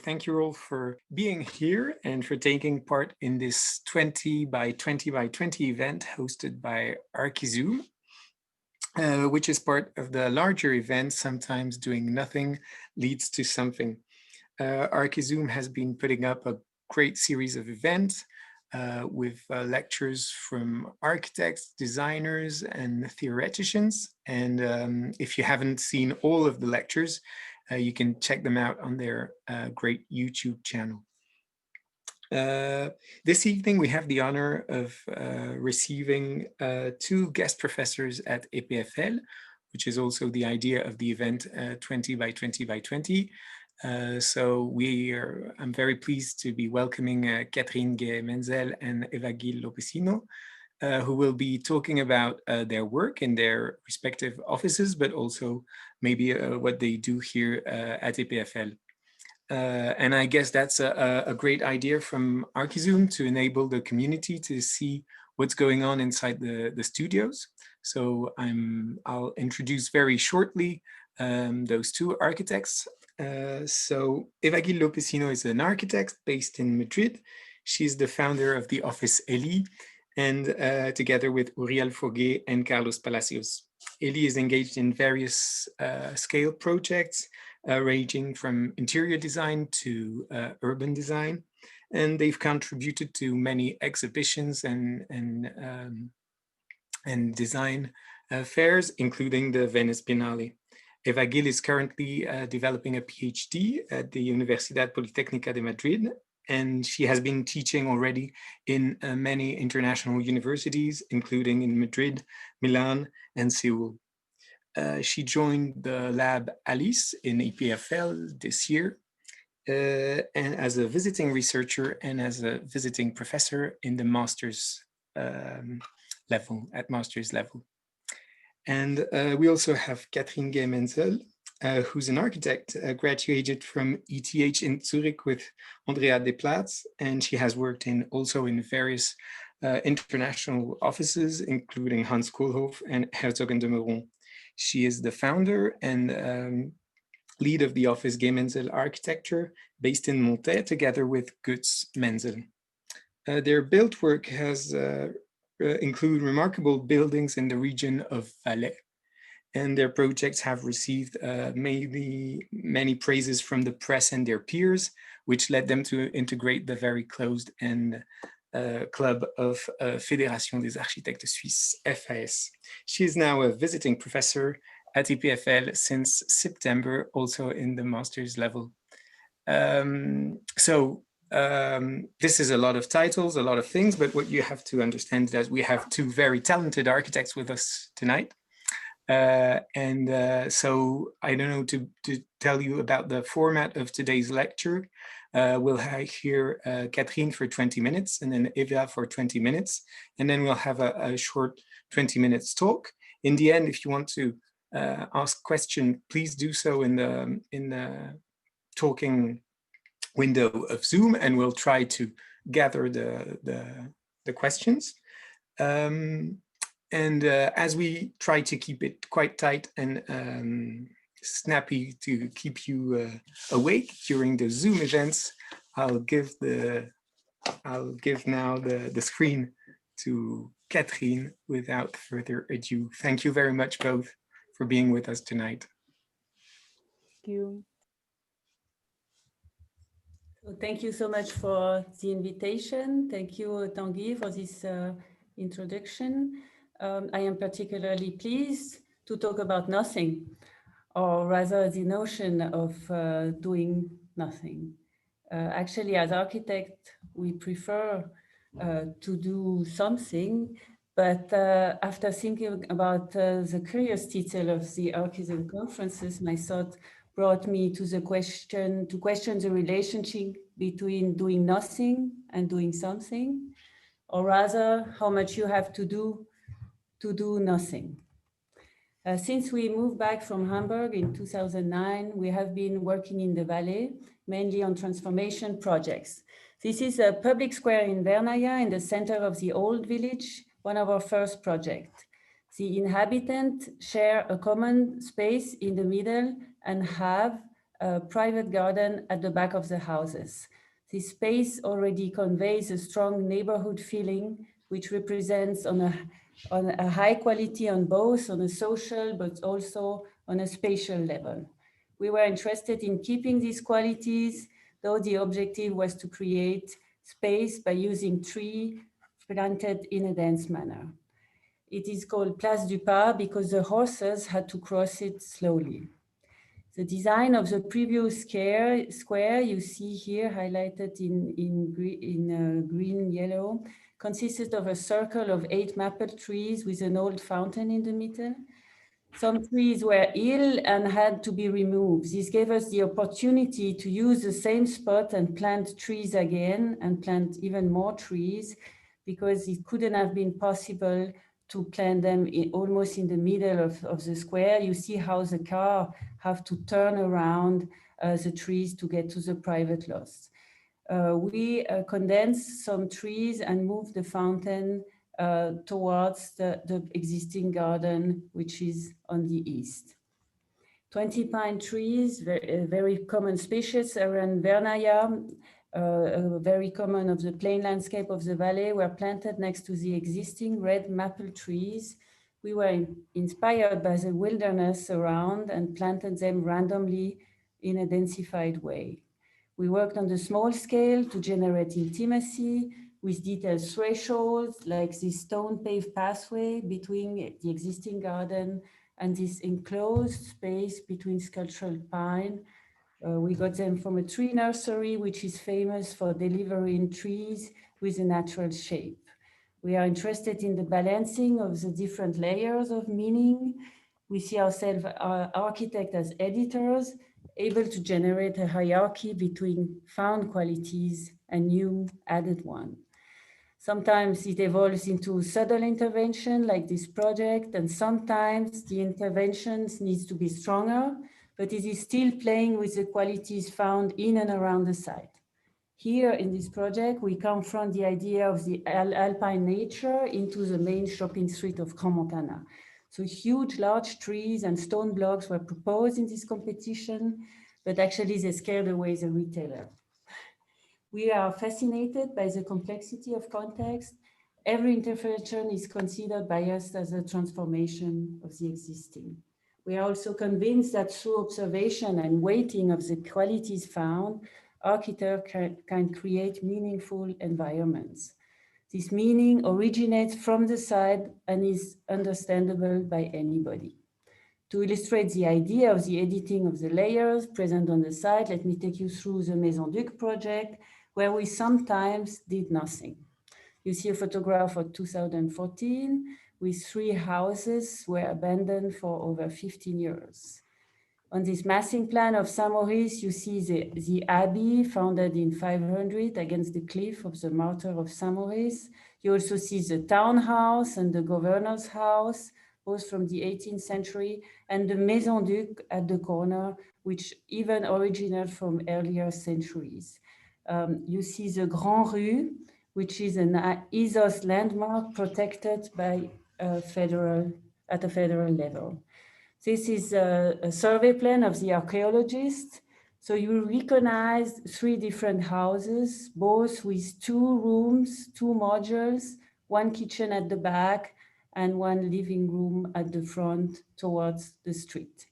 Thank you all for being here and for taking part in this 20 by 20 by 20 event hosted by Archizoom, which is part of the larger event, Sometimes Doing Nothing Leads to Something. Archizoom has been putting up a great series of events with lectures from architects, designers, and theoreticians. And if you haven't seen all of the lectures, you can check them out on their great YouTube channel. This evening, we have the honor of receiving two guest professors at EPFL, which is also the idea of the event 20 by 20 by 20. So I'm very pleased to be welcoming Catherine Gay-Menzel and Ivagi Lopezino, who will be talking about their work in their respective offices, but also maybe what they do here at EPFL. And I guess that's a great idea from Archizoom to enable the community to see what's going on inside the studios. So I'll introduce very shortly those two architects. So Ivagi Lopezino is an architect based in Madrid. She's the founder of the office Eli, and together with Uriel Foguet and Carlos Palacios. Eli is engaged in various scale projects, ranging from interior design to urban design. And they've contributed to many exhibitions and design fairs, including the Venice Biennale. Eva Gil is currently developing a PhD at the Universidad Politécnica de Madrid, and she has been teaching already in many international universities, including in Madrid, Milan, and Seoul. She joined the lab Alice in EPFL this year, and as a visiting researcher and as a visiting professor in the master's level, at master's level. And we also have Catherine Gamenzel, who's an architect, graduated from ETH in Zurich with Andrea De Plaats, and she has worked also in various international offices, including Hans Koolhof and Herzog & de Meuron. She is the founder and lead of the office Gay-Menzel Architecture, based in Montet, together with Gamenzel. Their built work has include remarkable buildings in the region of Valais, and their projects have received many praises from the press and their peers, which led them to integrate the very closed and club of Fédération des Architectes Suisses, FAS. She is now a visiting professor at EPFL since September, also in the master's level. This is a lot of titles, a lot of things, but what you have to understand is that we have two very talented architects with us tonight. So I don't know to tell you about the format of today's lecture. We'll hear Catherine for 20 minutes and then Eva for 20 minutes. And then we'll have a short 20 minutes talk. In the end, if you want to ask questions, please do so in the talking window of Zoom, and we'll try to gather the questions. As we try to keep it quite tight and snappy to keep you awake during the Zoom events, I'll give now the screen to Catherine without further ado. Thank you very much both for being with us tonight. Thank you. So thank you so much for the invitation. Thank you, Tanguy, for this introduction. I am particularly pleased to talk about nothing, or rather the notion of doing nothing. Actually, as architects, we prefer to do something, but after thinking about the curious title of the Archizoom conferences, my thought brought me to question the relationship between doing nothing and doing something, or rather how much you have to do nothing. Since we moved back from Hamburg in 2009, we have been working in the Valais, mainly on transformation projects. This is a public square in Vernaya, in the center of the old village, one of our first projects. The inhabitants share a common space in the middle and have a private garden at the back of the houses. This space already conveys a strong neighborhood feeling, which represents on a high quality on both on a social, but also on a spatial level. We were interested in keeping these qualities, though the objective was to create space by using tree planted in a dense manner. It is called Place du Pas because the horses had to cross it slowly. The design of the previous square you see here highlighted in green, yellow, consisted of a circle of 8 maple trees with an old fountain in the middle. Some trees were ill and had to be removed. This gave us the opportunity to use the same spot and plant trees again and plant even more trees because it couldn't have been possible to plant them almost in the middle of the square. You see how the car have to turn around the trees to get to the private lots. We condensed some trees and moved the fountain towards the existing garden, which is on the east. 20 pine trees, very common species around Vernaya, very common of the plain landscape of the valley, were planted next to the existing red maple trees. We were inspired by the wilderness around and planted them randomly in a densified way. We worked on the small scale to generate intimacy with detailed thresholds like this stone paved pathway between the existing garden and this enclosed space between sculptural pine. We got them from a tree nursery, which is famous for delivering trees with a natural shape. We are interested in the balancing of the different layers of meaning. We see ourselves, our architects, as editors, able to generate a hierarchy between found qualities and new added one. Sometimes it evolves into subtle intervention like this project, and sometimes the interventions needs to be stronger, but it is still playing with the qualities found in and around the site. Here in this project, we confront the idea of the alpine nature into the main shopping street of Crans-Montana. So huge, large trees and stone blocks were proposed in this competition, but actually they scared away the retailer. We are fascinated by the complexity of context. Every intervention is considered by us as a transformation of the existing. We are also convinced that through observation and weighting of the qualities found, architects can create meaningful environments. This meaning originates from the site and is understandable by anybody. To illustrate the idea of the editing of the layers present on the site, let me take you through the Maison Duc project, where we sometimes did nothing. You see a photograph of 2014 with 3 houses were abandoned for over 15 years. On this massing plan of Saint-Maurice, you see the abbey founded in 500 against the cliff of the martyr of Saint-Maurice. You also see the townhouse and the governor's house, both from the 18th century, and the Maison Duc at the corner, which even originated from earlier centuries. You see the Grand Rue, which is an ethos landmark protected by at a federal level. This is a survey plan of the archaeologists. So you recognize 3 different houses, both with 2 rooms, 2 modules, 1 kitchen at the back, and 1 living room at the front towards the street.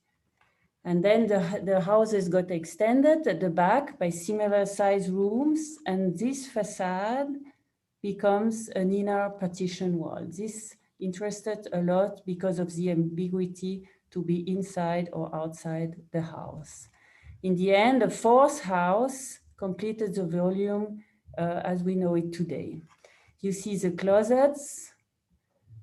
And then the houses got extended at the back by similar size rooms, and this facade becomes an inner partition wall. This interested a lot because of the ambiguity to be inside or outside the house. In the end, the 4th house completed the volume as we know it today. You see the closets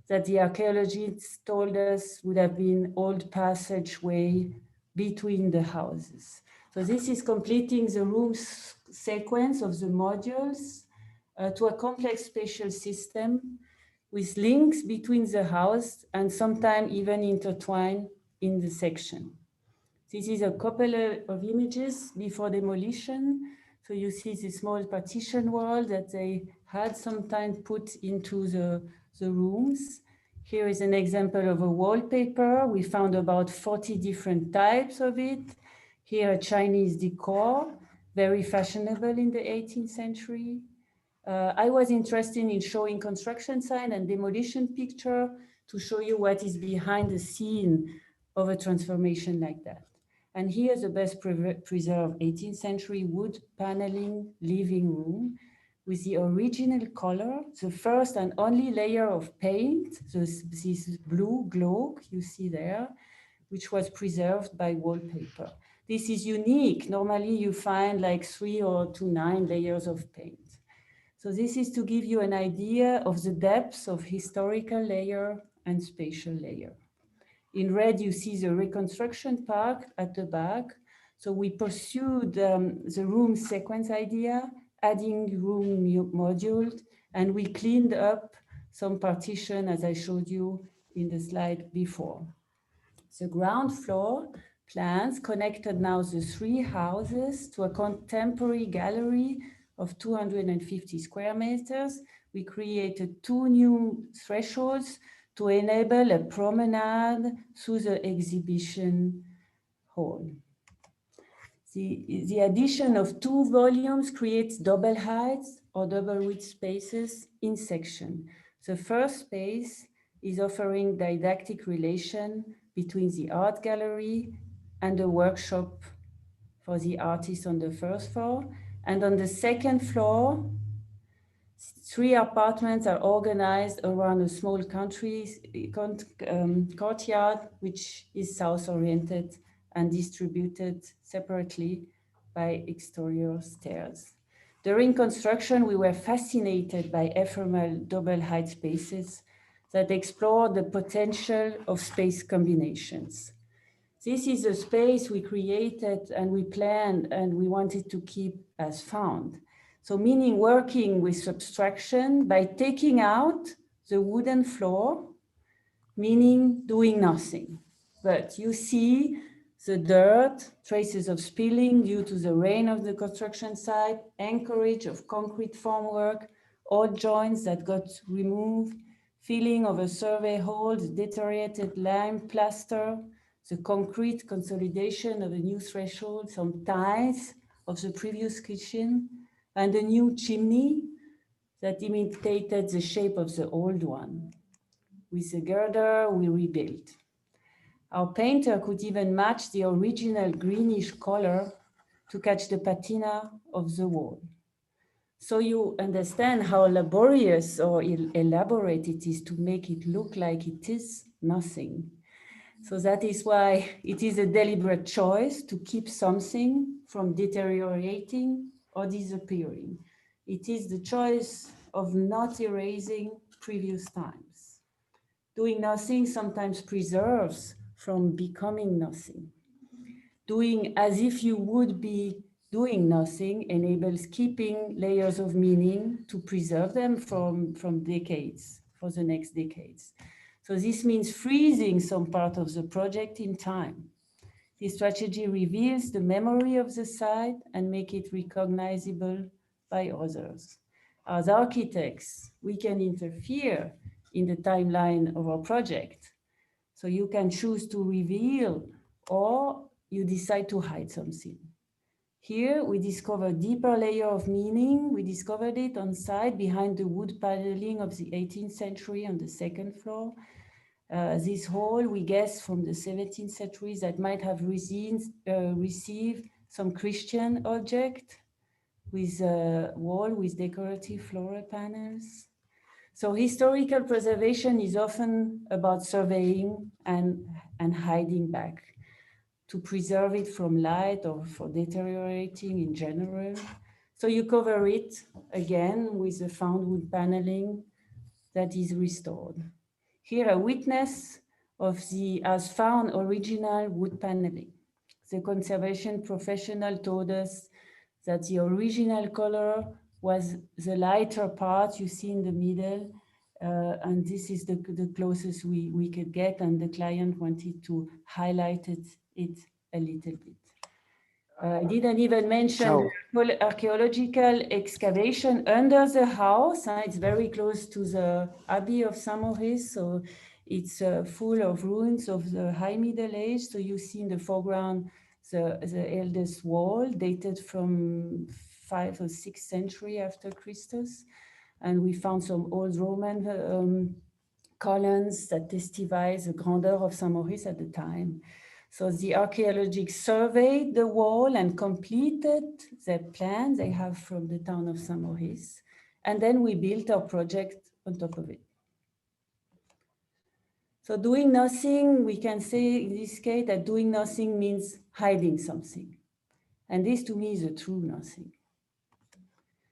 that the archaeologists told us would have been old passageway between the houses. So this is completing the room sequence of the modules to a complex spatial system with links between the house and sometimes even intertwined in the section. This is a couple of images before demolition. So you see the small partition wall that they had sometimes put into the rooms. Here is an example of a wallpaper. We found about 40 different types of it. Here, a Chinese decor, very fashionable in the 18th century. I was interested in showing construction site and demolition picture to show you what is behind the scene of a transformation like that. And here's the best preserved 18th century wood paneling living room with the original color, the first and only layer of paint, this blue glow you see there, which was preserved by wallpaper. This is unique. Normally you find like 3 to 9 layers of paint. So this is to give you an idea of the depth of historical layer and spatial layer. In red, you see the reconstruction part at the back. So we pursued the room sequence idea, adding room modules, and we cleaned up some partition as I showed you in the slide before. The ground floor plans connected now the 3 houses to a contemporary gallery of 250 square meters. We created 2 new thresholds to enable a promenade through the exhibition hall. The addition of 2 volumes creates double heights or double width spaces in section. The first space is offering didactic relation between the art gallery and the workshop for the artists on the first floor. And on the second floor, 3 apartments are organized around a small courtyard, which is south-oriented and distributed separately by exterior stairs. During construction, we were fascinated by ephemeral double height spaces that explore the potential of space combinations. This is a space we created and we planned and we wanted to keep as found. So meaning working with subtraction by taking out the wooden floor, meaning doing nothing. But you see the dirt, traces of spilling due to the rain of the construction site, anchorage of concrete formwork, odd joints that got removed, filling of a survey hole, deteriorated lime plaster, the concrete consolidation of a new threshold, some tiles of the previous kitchen, and a new chimney that imitated the shape of the old one. With the girder, we rebuilt. Our painter could even match the original greenish color to catch the patina of the wall. So you understand how laborious or elaborate it is to make it look like it is nothing. So that is why it is a deliberate choice to keep something from deteriorating or disappearing. It is the choice of not erasing previous times. Doing nothing sometimes preserves from becoming nothing. Doing as if you would be doing nothing enables keeping layers of meaning to preserve them from decades, for the next decades. So this means freezing some part of the project in time. This strategy reveals the memory of the site and make it recognizable by others. As architects, we can interfere in the timeline of our project. So you can choose to reveal or you decide to hide something. Here we discover a deeper layer of meaning. We discovered it on site behind the wood paneling of the 18th century on the second floor. This hall, we guess from the 17th century, that might have received some Christian object with a wall with decorative floral panels. So historical preservation is often about surveying and hiding back to preserve it from light or for deteriorating in general. So you cover it again with the found wood paneling that is restored. Here a witness of the as found original wood paneling. The conservation professional told us that the original color was the lighter part you see in the middle, and this is the closest we could get, and the client wanted to highlight it a little bit. I didn't even mention archaeological excavation under the house. It's very close to the Abbey of Saint-Maurice, so it's full of ruins of the High Middle Age. So you see in the foreground the eldest wall dated from 5th or 6th century after Christus. And we found some old Roman columns that testify the grandeur of Saint Maurice at the time. So the archaeologists surveyed the wall and completed the plan they have from the town of Saint Maurice. And then we built our project on top of it. So doing nothing, we can say in this case that doing nothing means hiding something. And this to me is a true nothing.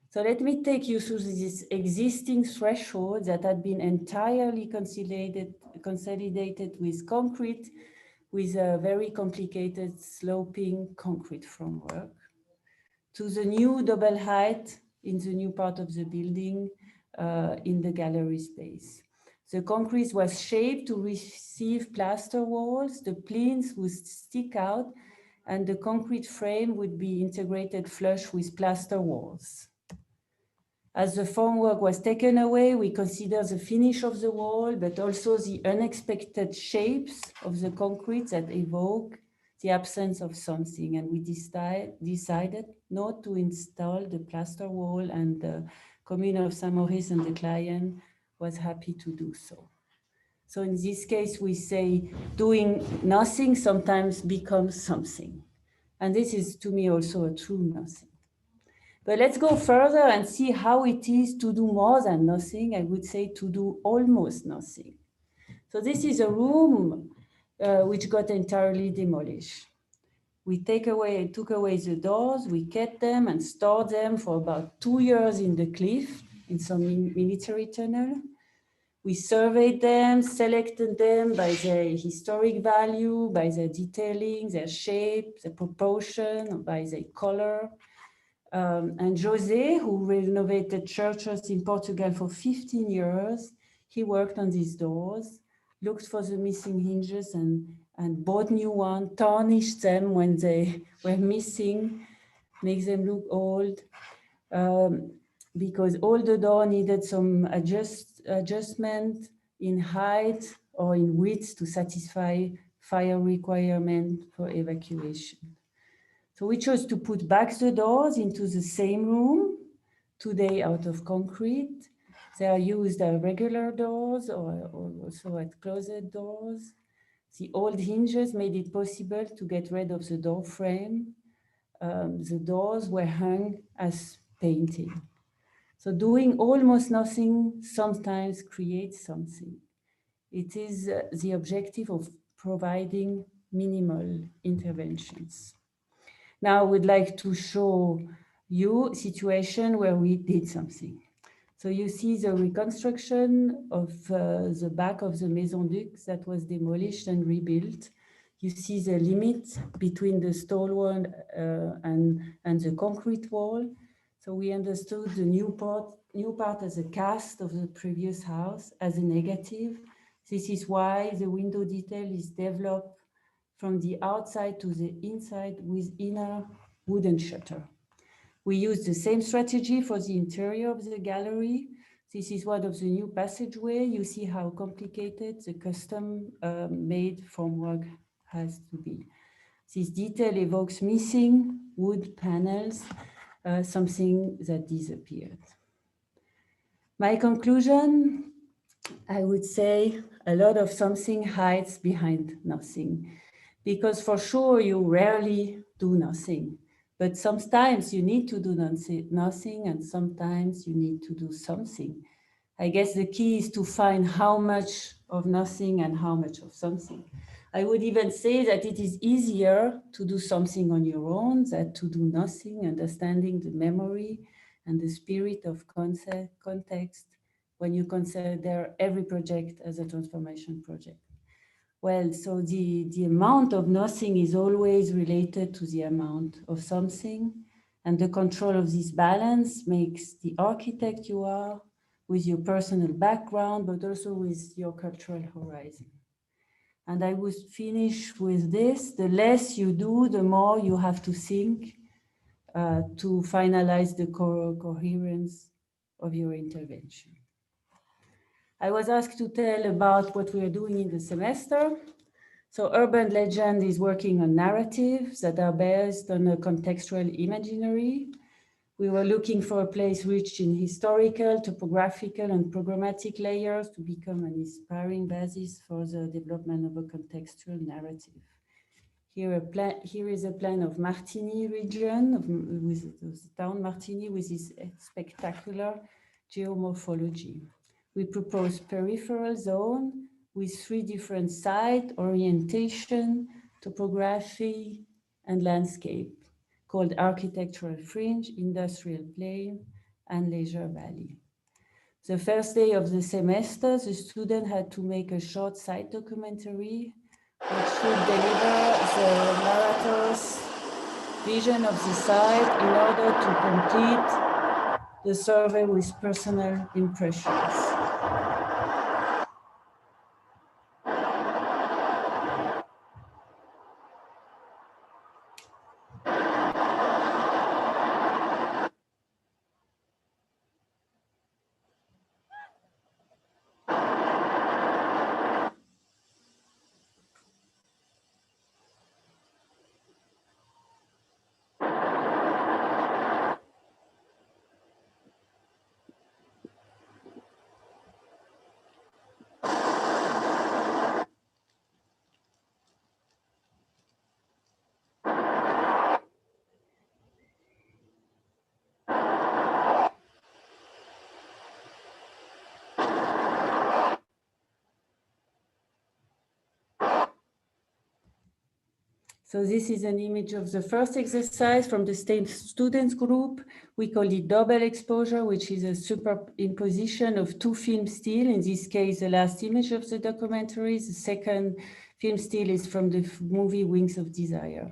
So let me take you through this existing threshold that had been entirely consolidated with concrete, with a very complicated sloping concrete framework, to the new double height in the new part of the building in the gallery space. The concrete was shaped to receive plaster walls, the plinths would stick out, and the concrete frame would be integrated flush with plaster walls. As the formwork was taken away, we consider the finish of the wall, but also the unexpected shapes of the concrete that evoke the absence of something. And we decided not to install the plaster wall, and the Commune of Saint-Maurice and the client was happy to do so. So in this case, we say doing nothing sometimes becomes something. And this is to me also a true nothing. But let's go further and see how it is to do more than nothing. I would say to do almost nothing. So this is a room which got entirely demolished. We took away the doors, we kept them and stored them for about 2 years in the cliff in some military tunnel. We surveyed them, selected them by their historic value, by their detailing, their shape, their proportion, by their color. And José, who renovated churches in Portugal for 15 years, he worked on these doors, looked for the missing hinges and bought new ones, tarnished them when they were missing, makes them look old, because all the door needed some adjustment in height or in width to satisfy fire requirement for evacuation. So we chose to put back the doors into the same room, today out of concrete. They are used as regular doors or also as closet doors. The old hinges made it possible to get rid of the door frame. The doors were hung as painting. So doing almost nothing sometimes creates something. It is the objective of providing minimal interventions. Now I would like to show you a situation where we did something. So you see the reconstruction of the back of the Maison Duc that was demolished and rebuilt. You see the limit between the stone wall and the concrete wall. So we understood the new part as a cast of the previous house, as a negative. This is why the window detail is developed from the outside to the inside with inner wooden shutter. We use the same strategy for the interior of the gallery. This is one of the new passageway. You see how complicated the custom made formwork has to be. This detail evokes missing wood panels, something that disappeared. My conclusion, I would say a lot of something hides behind nothing, because for sure you rarely do nothing, but sometimes you need to do nothing and sometimes you need to do something. I guess the key is to find how much of nothing and how much of something. I would even say that it is easier to do something on your own than to do nothing, understanding the memory and the spirit of context when you consider every project as a transformation project. Well, so the amount of nothing is always related to the amount of something, and the control of this balance makes the architect you are, with your personal background, but also with your cultural horizon. And I would finish with this: the less you do, the more you have to think to finalize the coherence of your intervention. I was asked to tell about what we are doing in the semester. So urban legend is working on narratives that are based on a contextual imaginary. We were looking for a place rich in historical, topographical, and programmatic layers to become an inspiring basis for the development of a contextual narrative. Here is a plan of Martigny region, with the town Martigny with its spectacular geomorphology. We propose peripheral zone with 3 different site, orientation, topography, and landscape, called architectural fringe, industrial plain, and leisure valley. The first day of the semester, the student had to make a short site documentary which should deliver the narrator's vision of the site in order to complete the survey with personal impressions. So this is an image of the first exercise from the same students group. We call it double exposure, which is a superimposition of 2 film still. In this case, the last image of the documentary. The second film still is from the movie Wings of Desire.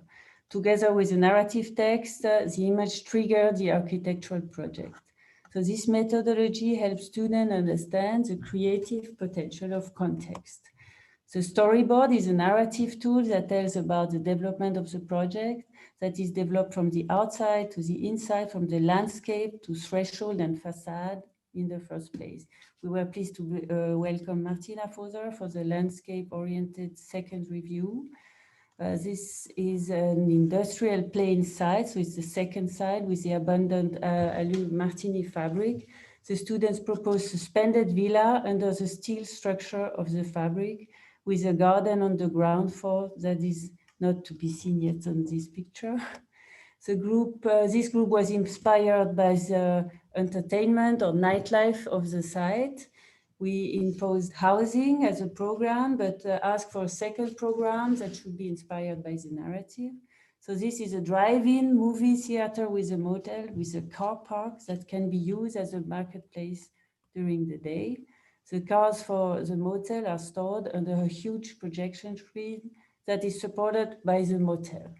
Together with the narrative text, the image triggered the architectural project. So this methodology helps students understand the creative potential of context. The storyboard is a narrative tool that tells about the development of the project that is developed from the outside to the inside, from the landscape to threshold and facade in the first place. We were pleased to welcome Martina Foser for the landscape-oriented second review. This is an industrial plain site, so it's the second side with the abundant Martini fabric. The students proposed suspended villa under the steel structure of the fabric, with a garden on the ground floor that is not to be seen yet on this picture. This group was inspired by the entertainment or nightlife of the site. We imposed housing as a program, but asked for a second program that should be inspired by the narrative. So this is a drive-in movie theater with a motel, with a car park that can be used as a marketplace during the day. The cars for the motel are stored under a huge projection screen that is supported by the motel.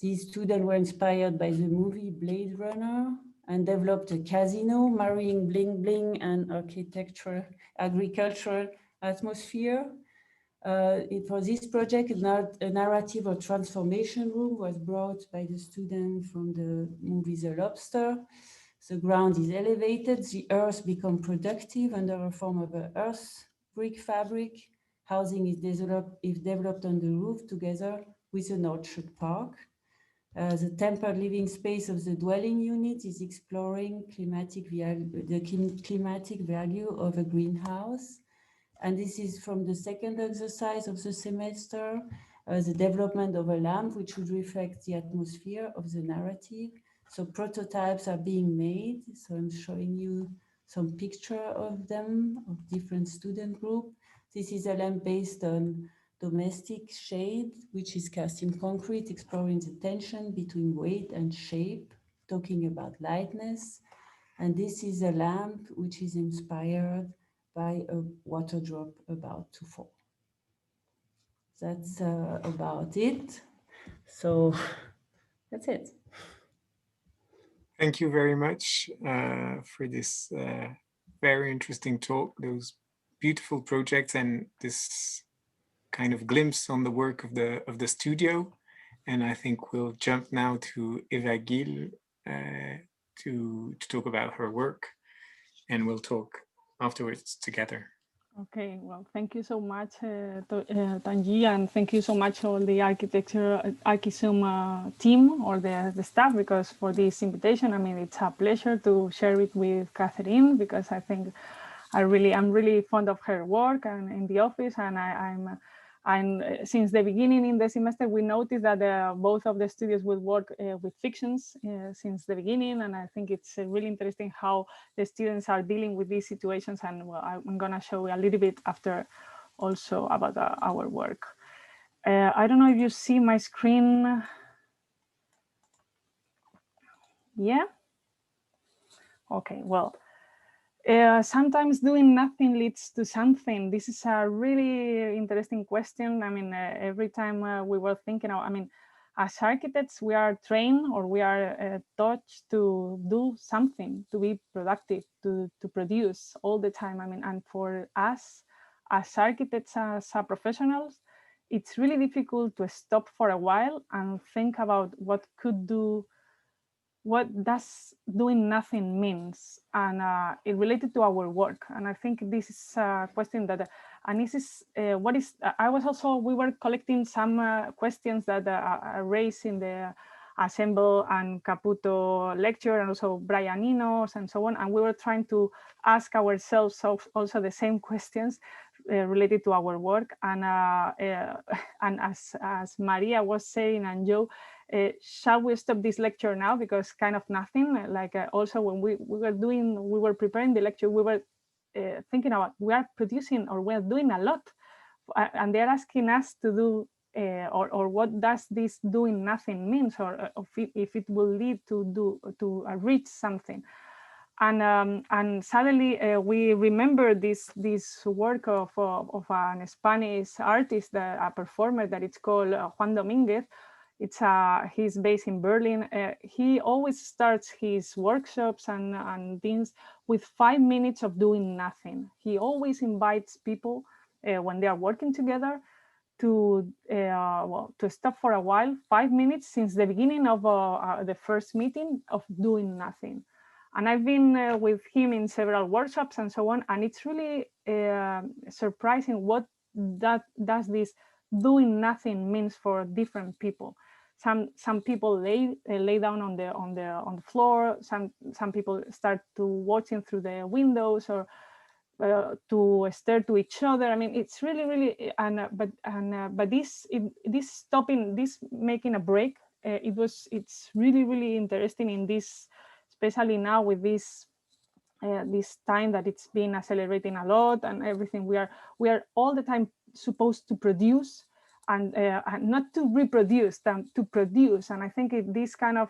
These students were inspired by the movie Blade Runner and developed a casino marrying bling bling and agricultural atmosphere. For this project, a narrative or transformation room was brought by the student from the movie The Lobster. The ground is elevated, the earth becomes productive under a form of an earth brick fabric. Housing is developed on the roof together with an orchard park. The tempered living space of the dwelling unit is exploring the climatic value of a greenhouse. And this is from the second exercise of the semester, the development of a lamp which would reflect the atmosphere of the narrative. So prototypes are being made. So I'm showing you some picture of them, of different student group. This is a lamp based on domestic shade, which is cast in concrete, exploring the tension between weight and shape, talking about lightness. And this is a lamp which is inspired by a water drop about to fall. That's about it. So that's it. Thank you very much for this very interesting talk, those beautiful projects and this kind of glimpse on the work of the studio. And I think we'll jump now to Ivagi to talk about her work, and we'll talk afterwards together. Okay, well, thank you so much, Tanguy, and thank you so much all the architecture Archizoom team or the staff because for this invitation. I mean, it's a pleasure to share it with Catherine because I think I'm really fond of her work and in the office, and I'm since the beginning in the semester we noticed that both of the studios will work with fictions since the beginning, and I think it's really interesting how the students are dealing with these situations, and well, I'm gonna show a little bit after also about our work. I don't know if you see my screen. Yeah. Okay. Well. Sometimes doing nothing leads to something. This is a really interesting question. I mean, every time we were thinking, I mean, as architects, we are trained or we are taught to do something, to be productive, to produce all the time. I mean, and for us as architects, as professionals, it's really difficult to stop for a while and think about what does doing nothing means, and it related to our work. And I think this is a question that and this is what is I was also we were collecting some questions that are raised in the Assemble and Caputo lecture, and also Brian Enos and so on, and we were trying to ask ourselves also the same questions related to our work. And and as Maria was saying, and Joe, shall we stop this lecture now because kind of nothing, like also when we were preparing the lecture, we were thinking about we are producing or we're doing a lot, and they're asking us to do or what does this doing nothing means, or if it will lead to reach something. And suddenly we remember this work of an Spanish artist, a performer that it's called Juan Dominguez. He's based in Berlin. He always starts his workshops and things with 5 minutes of doing nothing. He always invites people when they are working together to stop for a while, 5 minutes since the beginning of the first meeting, of doing nothing. And I've been with him in several workshops and so on, and it's really surprising what does this doing nothing means for different people. Some people lay down on the floor. Some people start to watching through the windows, or to stare to each other. I mean, it's really but this stopping, this making a break, it's really interesting in this, especially now with this time that it's been accelerating a lot and everything. We are all the time supposed to produce, and not to reproduce, them to produce. And I think this kind of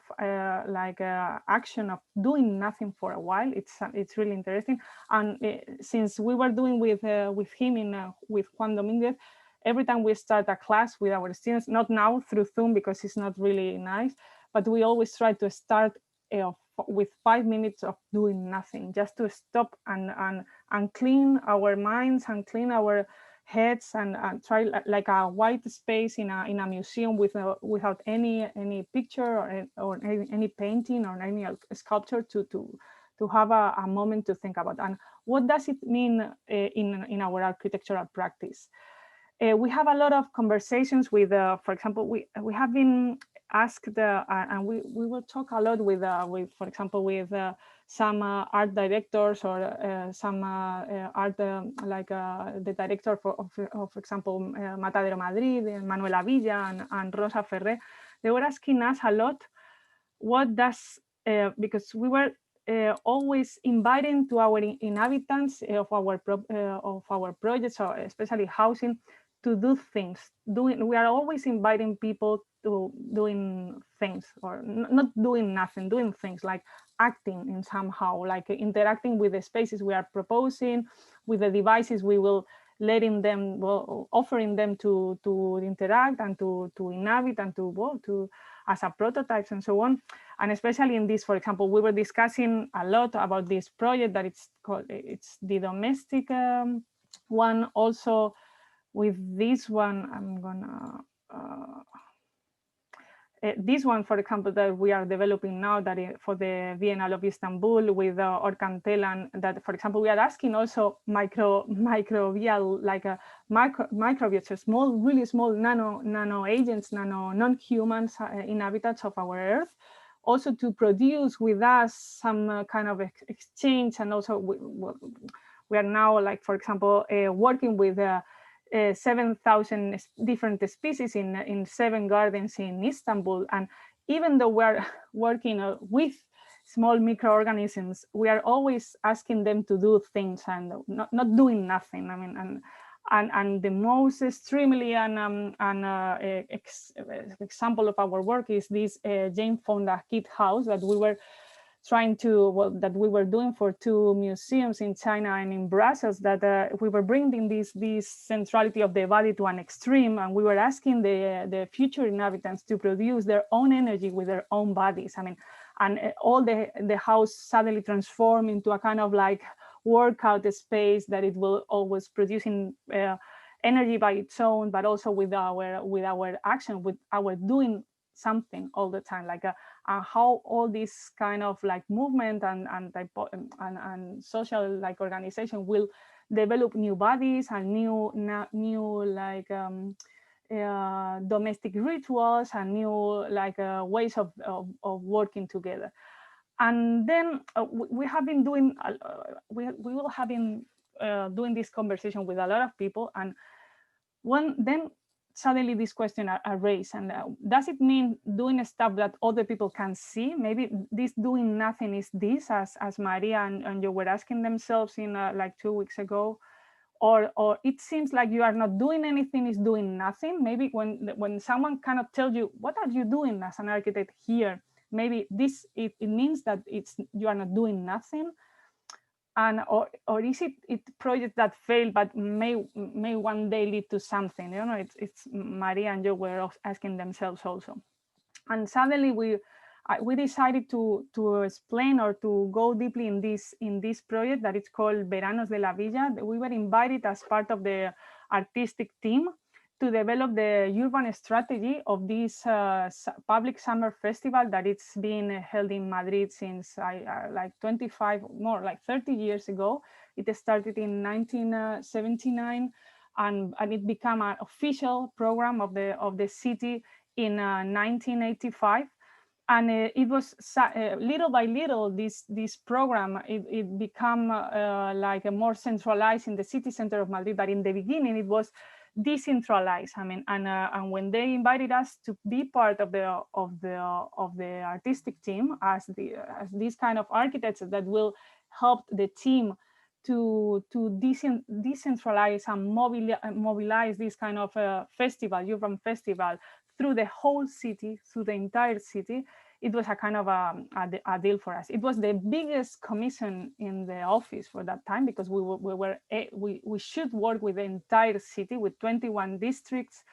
action of doing nothing for a while, it's really interesting. And since we were doing with him with Juan Dominguez, every time we start a class with our students, not now through Zoom because it's not really nice, but we always try to start with 5 minutes of doing nothing, just to stop and clean our minds and clean our heads, and try like a white space in a museum without any picture or any painting or any sculpture, to have a moment to think about. And what does it mean in our architectural practice? We have a lot of conversations with, for example, we have been asked, and we will talk a lot with for example, with some art directors, or some art, the director for example, Matadero Madrid, Manuela Villa and Rosa Ferrer. They were asking us a lot, what does, because we were always inviting to our inhabitants of our projects, or especially housing, to do things. We are always inviting people to doing things, or not doing nothing, doing things, like acting in somehow, like interacting with the spaces we are proposing, with the devices we will letting them, offering them to interact and to inhabit, and to as a prototypes and so on. And especially in this, for example, we were discussing a lot about this project that it's the domestic one. Also with this one, I'm gonna this one, for example, that we are developing now, that for the Biennale of Istanbul with Orkantelan, that, for example, we are asking also microbial, like a microbes, so small, really small nano agents, non-humans inhabitants of our Earth, also to produce with us some kind of exchange. And also we are now, like, for example, working with 7,000 different species in 7 gardens in Istanbul. And even though we're working with small microorganisms, we are always asking them to do things and not doing nothing. I mean, and the most extremely example of our work is this Jane Fonda kit house that we were trying to, well, that we were doing for 2 museums in China and in Brussels, that we were bringing this centrality of the body to an extreme, and we were asking the future inhabitants to produce their own energy with their own bodies. I mean, and all the house suddenly transformed into a kind of like workout space that it will always producing energy by its own, but also with our action, with our doing something all the time, like how all this kind of like movement and social like organization will develop new bodies and new like domestic rituals and new like ways of working together. And then we have been doing we will have been doing this conversation with a lot of people, and then suddenly this question arose, and does it mean doing stuff that other people can see? Maybe this doing nothing is this, as Maria and you were asking themselves in like 2 weeks ago, or it seems like you are not doing anything, is doing nothing. Maybe when someone cannot tell you what are you doing as an architect here, maybe this it means that you are not doing nothing. And or is it projects that fail but may one day lead to something? You know, it's Maria and you were asking themselves also. And suddenly we decided to explain or to go deeply in this project that it's called Veranos de la Villa. We were invited as part of the artistic team to develop the urban strategy of this public summer festival that it's been held in Madrid since like 25, more like 30 years ago. It started in 1979, and it became an official program of the city in 1985. And it was little by little, this program, it became like a more centralized in the city center of Madrid. But in the beginning, it was decentralized. I mean, and when they invited us to be part of the artistic team as these kind of architects that will help the team to decentralize and mobilize this kind of urban festival through the whole city, through the entire city, it was a kind of a deal for us. It was the biggest commission in the office for that time, because we should work with the entire city with 21 districts.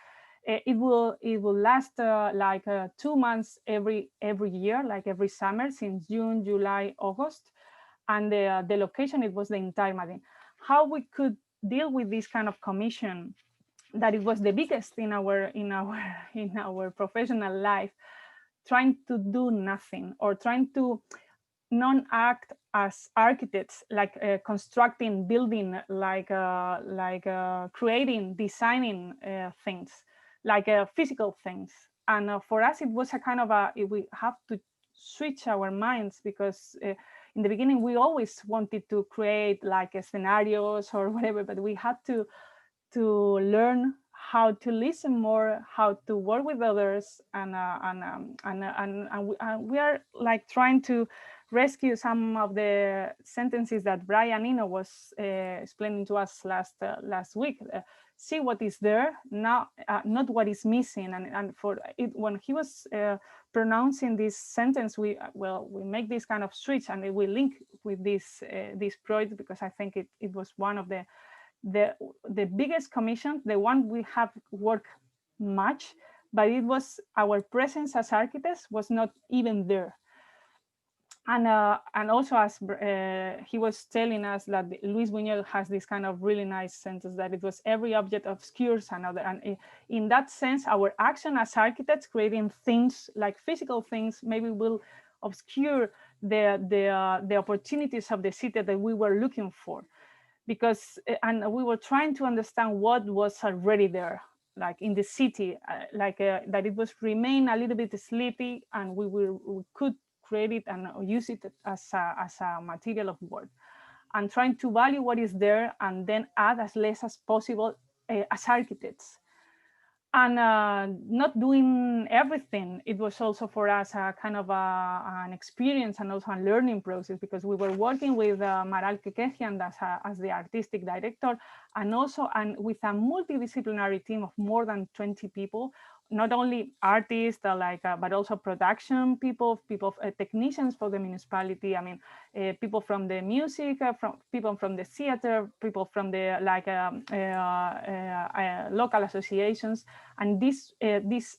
It will last like 2 months every year, like every summer, since June, July, August, and the location, it was the entire Madrid. How we could deal with this kind of commission, that it was the biggest in our professional life, trying to do nothing or trying to non-act as architects, like constructing, building, like creating, designing things, like physical things. And for us, it was a kind of we have to switch our minds, because in the beginning, we always wanted to create like scenarios or whatever, but we had to learn how to listen more, how to work with others, and we are like trying to rescue some of the sentences that Brian Eno was explaining to us last week. See what is there now, not what is missing. And for it, when he was pronouncing this sentence, we make this kind of switch, and it will link with this project, because I think it was one of the biggest commission, the one we have worked much, but it was our presence as architects was not even there. And also, as he was telling us, that Luis Buñuel has this kind of really nice sentence that it was every object obscures another. And in that sense, our action as architects, creating things like physical things, maybe will obscure the opportunities of the city that we were looking for, because and we were trying to understand what was already there, like in the city, that it was remain a little bit sleepy, and we could create it and use it as a material of work, and trying to value what is there and then add as less as possible as architects. And not doing everything, it was also for us a kind of an experience and also a learning process, because we were working with Maral Kekejian as the artistic director, and also with a multidisciplinary team of more than 20 people, not only artists, but also production people, technicians for the municipality. I mean, people from the music, people from the theater, people from the local associations. And this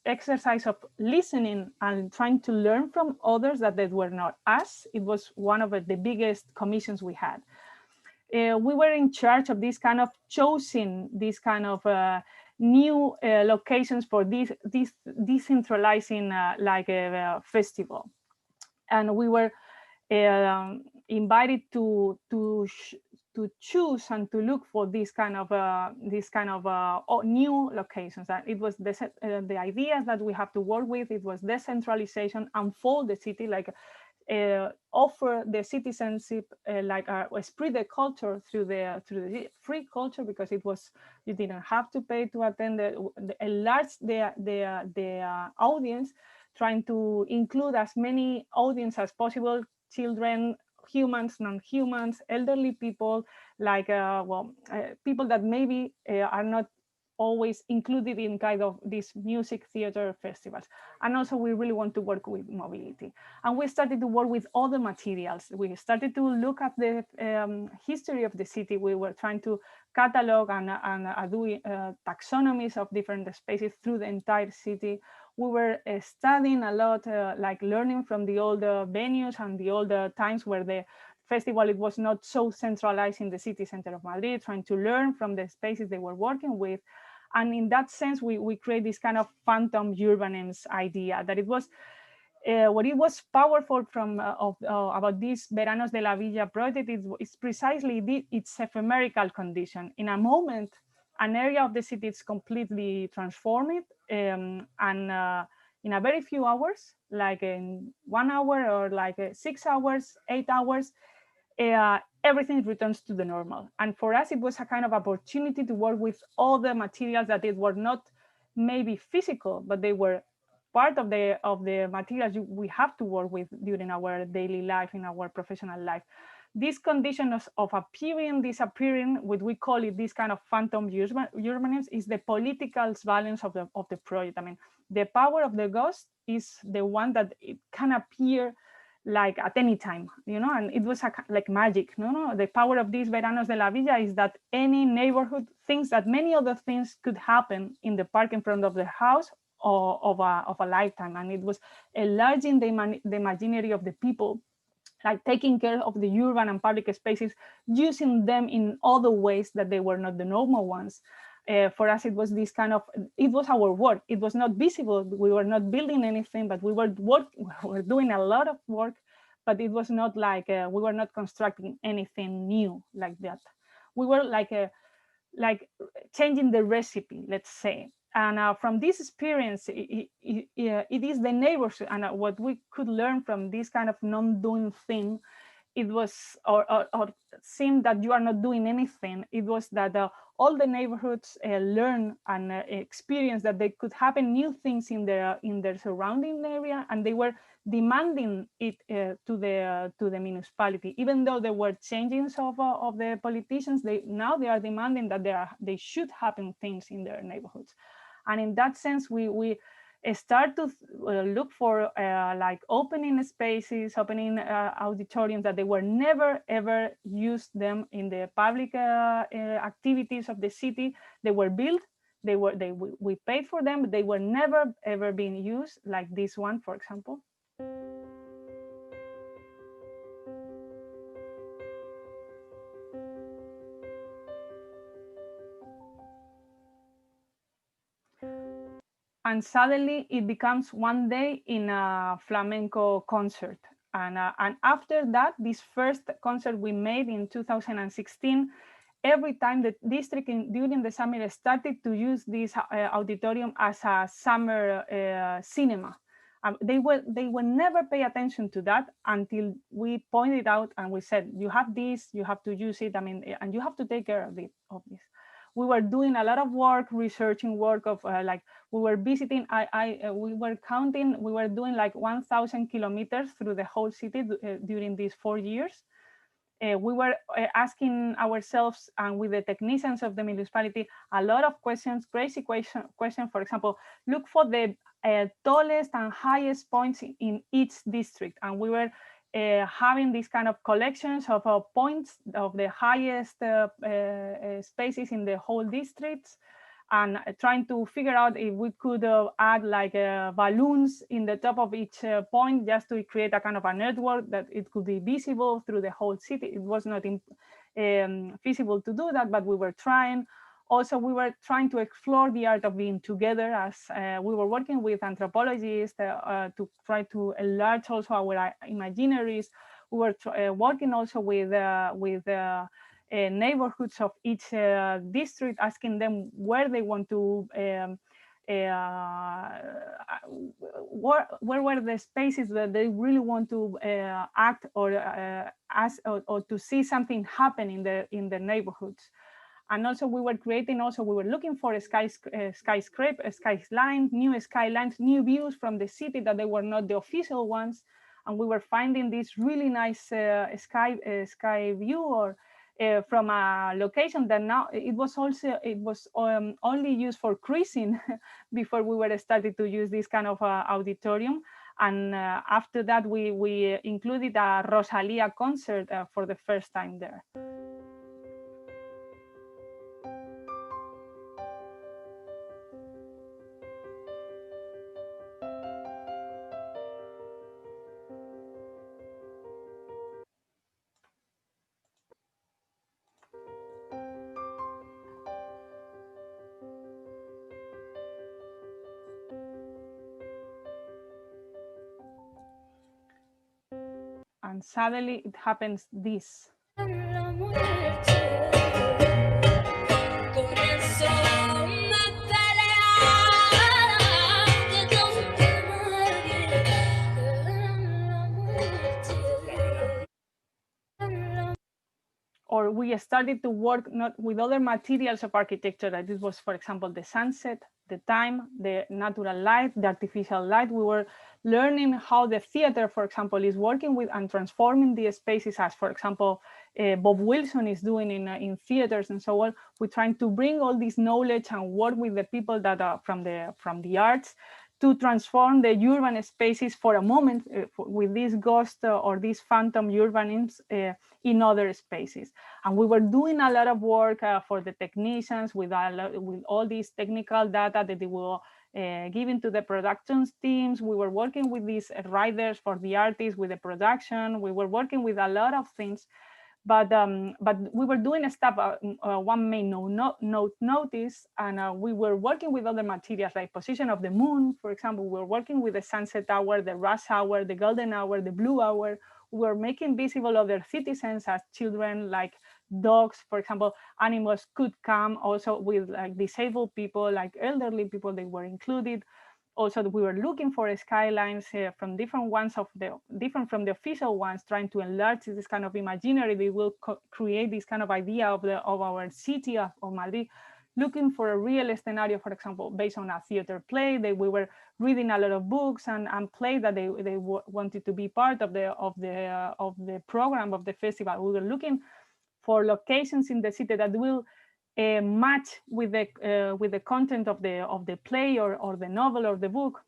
exercise of listening and trying to learn from others that they were not us, it was one of the biggest commissions we had. We were in charge of this kind of choosing this kind of new locations for this decentralizing festival, and we were invited to choose and to look for this kind of new locations. And it was the ideas that we have to work with. It was decentralization, unfold the city, offer the citizenship, spread the culture through the free culture, because you didn't have to pay to attend, enlarge the audience, trying to include as many audience as possible, children, humans, non-humans, elderly people, people that maybe are not always included in kind of these music theater festivals. And also we really want to work with mobility. And we started to work with other materials. We started to look at the history of the city. We were trying to catalog and do taxonomies of different spaces through the entire city. We were studying a lot, learning from the older venues and the older times where the festival, it was not so centralized in the city center of Madrid, trying to learn from the spaces they were working with. And in that sense, we create this kind of phantom urbanism idea, that it was what it was powerful from about this Veranos de la Villa project is precisely its ephemerical condition. In a moment, an area of the city is completely transformed, and in a very few hours, like in 1 hour or 6 hours, 8 hours, everything returns to the normal. And for us, it was a kind of opportunity to work with all the materials that were not maybe physical, but they were part of the materials we have to work with during our daily life, in our professional life. This condition of appearing, disappearing, what we call it, this kind of phantom urbanism, is the political balance of the project. I mean, the power of the ghost is the one that it can appear like at any time, and it was like magic. The power of these Veranos de la Villa is that any neighborhood thinks that many other things could happen in the park in front of the house or of a lifetime. And it was enlarging the imaginary of the people, like taking care of the urban and public spaces, using them in other ways that they were not the normal ones. For us, it was this kind of, it was our work. It was not visible. We were not building anything, but we were doing a lot of work, but it was not like, we were not constructing anything new like that. We were like changing the recipe, let's say. And from this experience, it is the neighbors, and what we could learn from this kind of non-doing thing, it was, or seemed that you are not doing anything. It was that all the neighborhoods learn and experience that they could happen new things in their surrounding area, and they were demanding it to the municipality. Even though there were changes of the politicians, now they are demanding that they should happen things in their neighborhoods. And in that sense, we start to look for like opening spaces, opening auditoriums that they were never ever used them in the public activities of the city. They were built, we paid for them, but they were never ever being used, like this one, for example. And suddenly it becomes one day in a flamenco concert. And after that, this first concert we made in 2016, every time the district during the summer started to use this auditorium as a summer cinema. They will never pay attention to that until we pointed out and we said, you have this, you have to use it. I mean, and you have to take care of this. We were doing a lot of work, researching work of like, we were visiting, we were counting, we were doing like 1,000 kilometers through the whole city during these 4 years. We were asking ourselves and with the technicians of the municipality a lot of questions, crazy question. For example, look for the tallest and highest points in each district. And we were having these kind of collections of points of the highest spaces in the whole districts, and trying to figure out if we could add like balloons in the top of each point, just to create a kind of a network that it could be visible through the whole city. It was not feasible to do that, but we were trying. Also, we were trying to explore the art of being together, as we were working with anthropologists to try to enlarge also our imaginaries. We were working also with neighborhoods of each district, asking them where they want to, where were the spaces that they really want to act or or to see something happen in the neighborhoods. And also we were creating, we were looking for skylines, new skylines, new views from the city that they were not the official ones. And we were finding this really nice sky view, or from a location that now it was only used for cruising before we were started to use this kind of auditorium. And after that, we included a Rosalia concert for the first time there. And suddenly it happens this. Or we started to work not with other materials of architecture. That this was, for example, the sunset, the time, the natural light, the artificial light. We were learning how the theater, for example, is working with and transforming the spaces, as, for example, Bob Wilson is doing in theaters and so on. We're trying to bring all this knowledge and work with the people that are from the arts to transform the urban spaces for a moment with this ghost or these phantom urbanisms in other spaces. And we were doing a lot of work for the technicians with all these technical data that they were giving to the productions teams. We were working with these writers for the artists, with the production. We were working with a lot of things. But we were doing stuff one may notice, and we were working with other materials like position of the moon, for example. We were working with the sunset hour, the rush hour, the golden hour, the blue hour. We were making visible other citizens as children, like dogs, for example. Animals could come also with like disabled people, like elderly people, they were included. Also, we were looking for skylines from different from the official ones, trying to enlarge this kind of imaginary. They will create this kind of idea of our city of Madrid, looking for a real scenario, for example, based on a theater play. We were reading a lot of books and plays that they wanted to be part of the program of the festival. We were looking for locations in the city that will match with the content of the play or the novel or the book.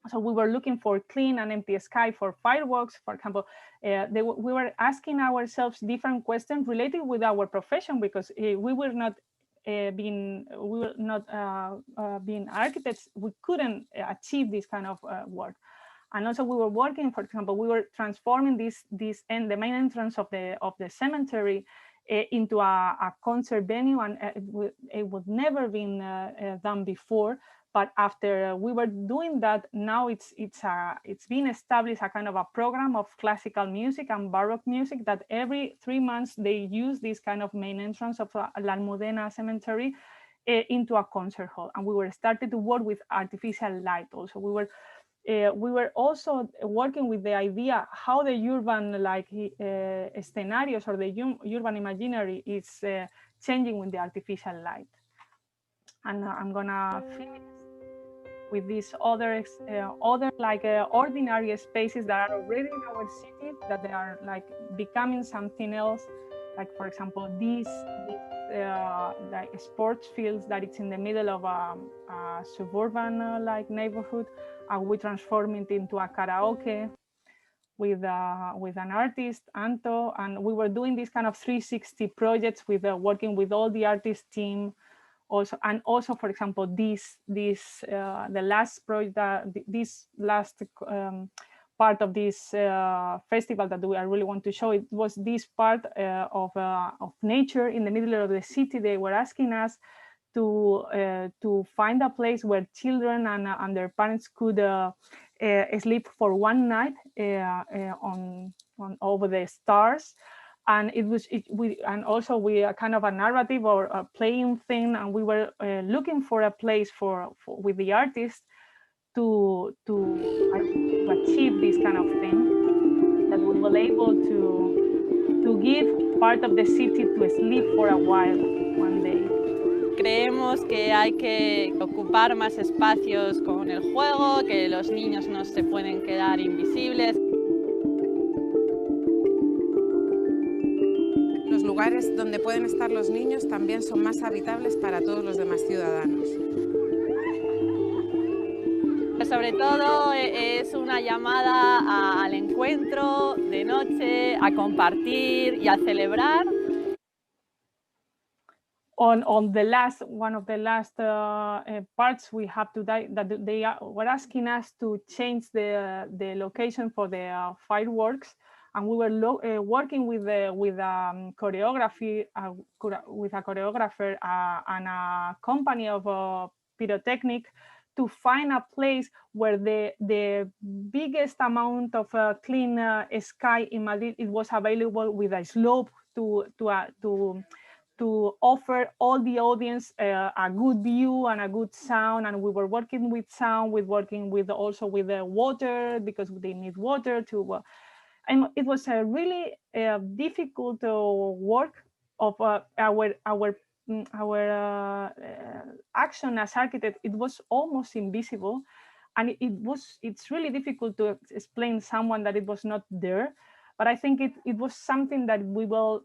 So we were looking for clean and empty sky for fireworks, for example. We were asking ourselves different questions related with our profession, because we were not being architects. We couldn't achieve this kind of work. And also we were working, for example, we were transforming the main entrance of the cemetery into a concert venue, and it would never been done before. But after we were doing that, now it's been established a kind of a program of classical music and Baroque music that every 3 months they use this kind of main entrance of La Almudena Cemetery into a concert hall. And we were started to work with artificial light also. We were also working with the idea how the urban scenarios or the urban imaginary is changing with the artificial light. And I'm gonna finish with these other ordinary spaces that are already in our city, that they are like becoming something else. Like for example, these like sports fields that it's in the middle of a suburban like neighborhood, and we transform it into a karaoke with an artist, Anto, and we were doing this kind of 360 projects with working with all the artist team. Also, for example, the last project, this last part of this festival that I really want to show, it was this part of nature in the middle of the city. They were asking us to find a place where children and their parents could sleep for one night on over the stars. And and also we are kind of a narrative or a playing thing, and we were looking for a place with the artist to achieve this kind of thing, that we were able to give part of the city to sleep for a while one day. Creemos que hay que ocupar más espacios con el juego, que los niños no se pueden quedar invisibles. Los lugares donde pueden estar los niños también son más habitables para todos los demás ciudadanos. Sobre todo es una llamada al encuentro de noche, a compartir y a celebrar. On one of the last parts, we have to that they were asking us to change the location for the fireworks, and we were working with choreography with a choreographer and a company of pyrotechnic to find a place where the biggest amount of clean sky in Madrid, it was available with a slope to offer all the audience a good view and a good sound. And we were working with sound, working with also with the water, because they need water to. And it was a really difficult work of our action as architect. It was almost invisible, and it's really difficult to explain someone that it was not there. But I think it was something that we will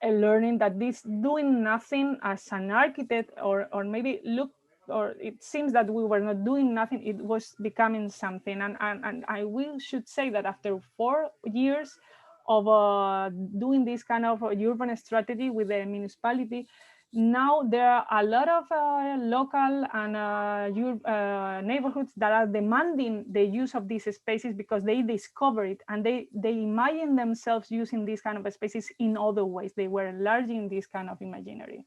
learning, that this doing nothing as an architect, or maybe it seems that we were not doing nothing, it was becoming something. And I should say that after 4 years of doing this kind of urban strategy with the municipality, now there are a lot of local and neighborhoods that are demanding the use of these spaces, because they discover it and they imagine themselves using these kind of spaces in other ways. They were enlarging this kind of imaginary.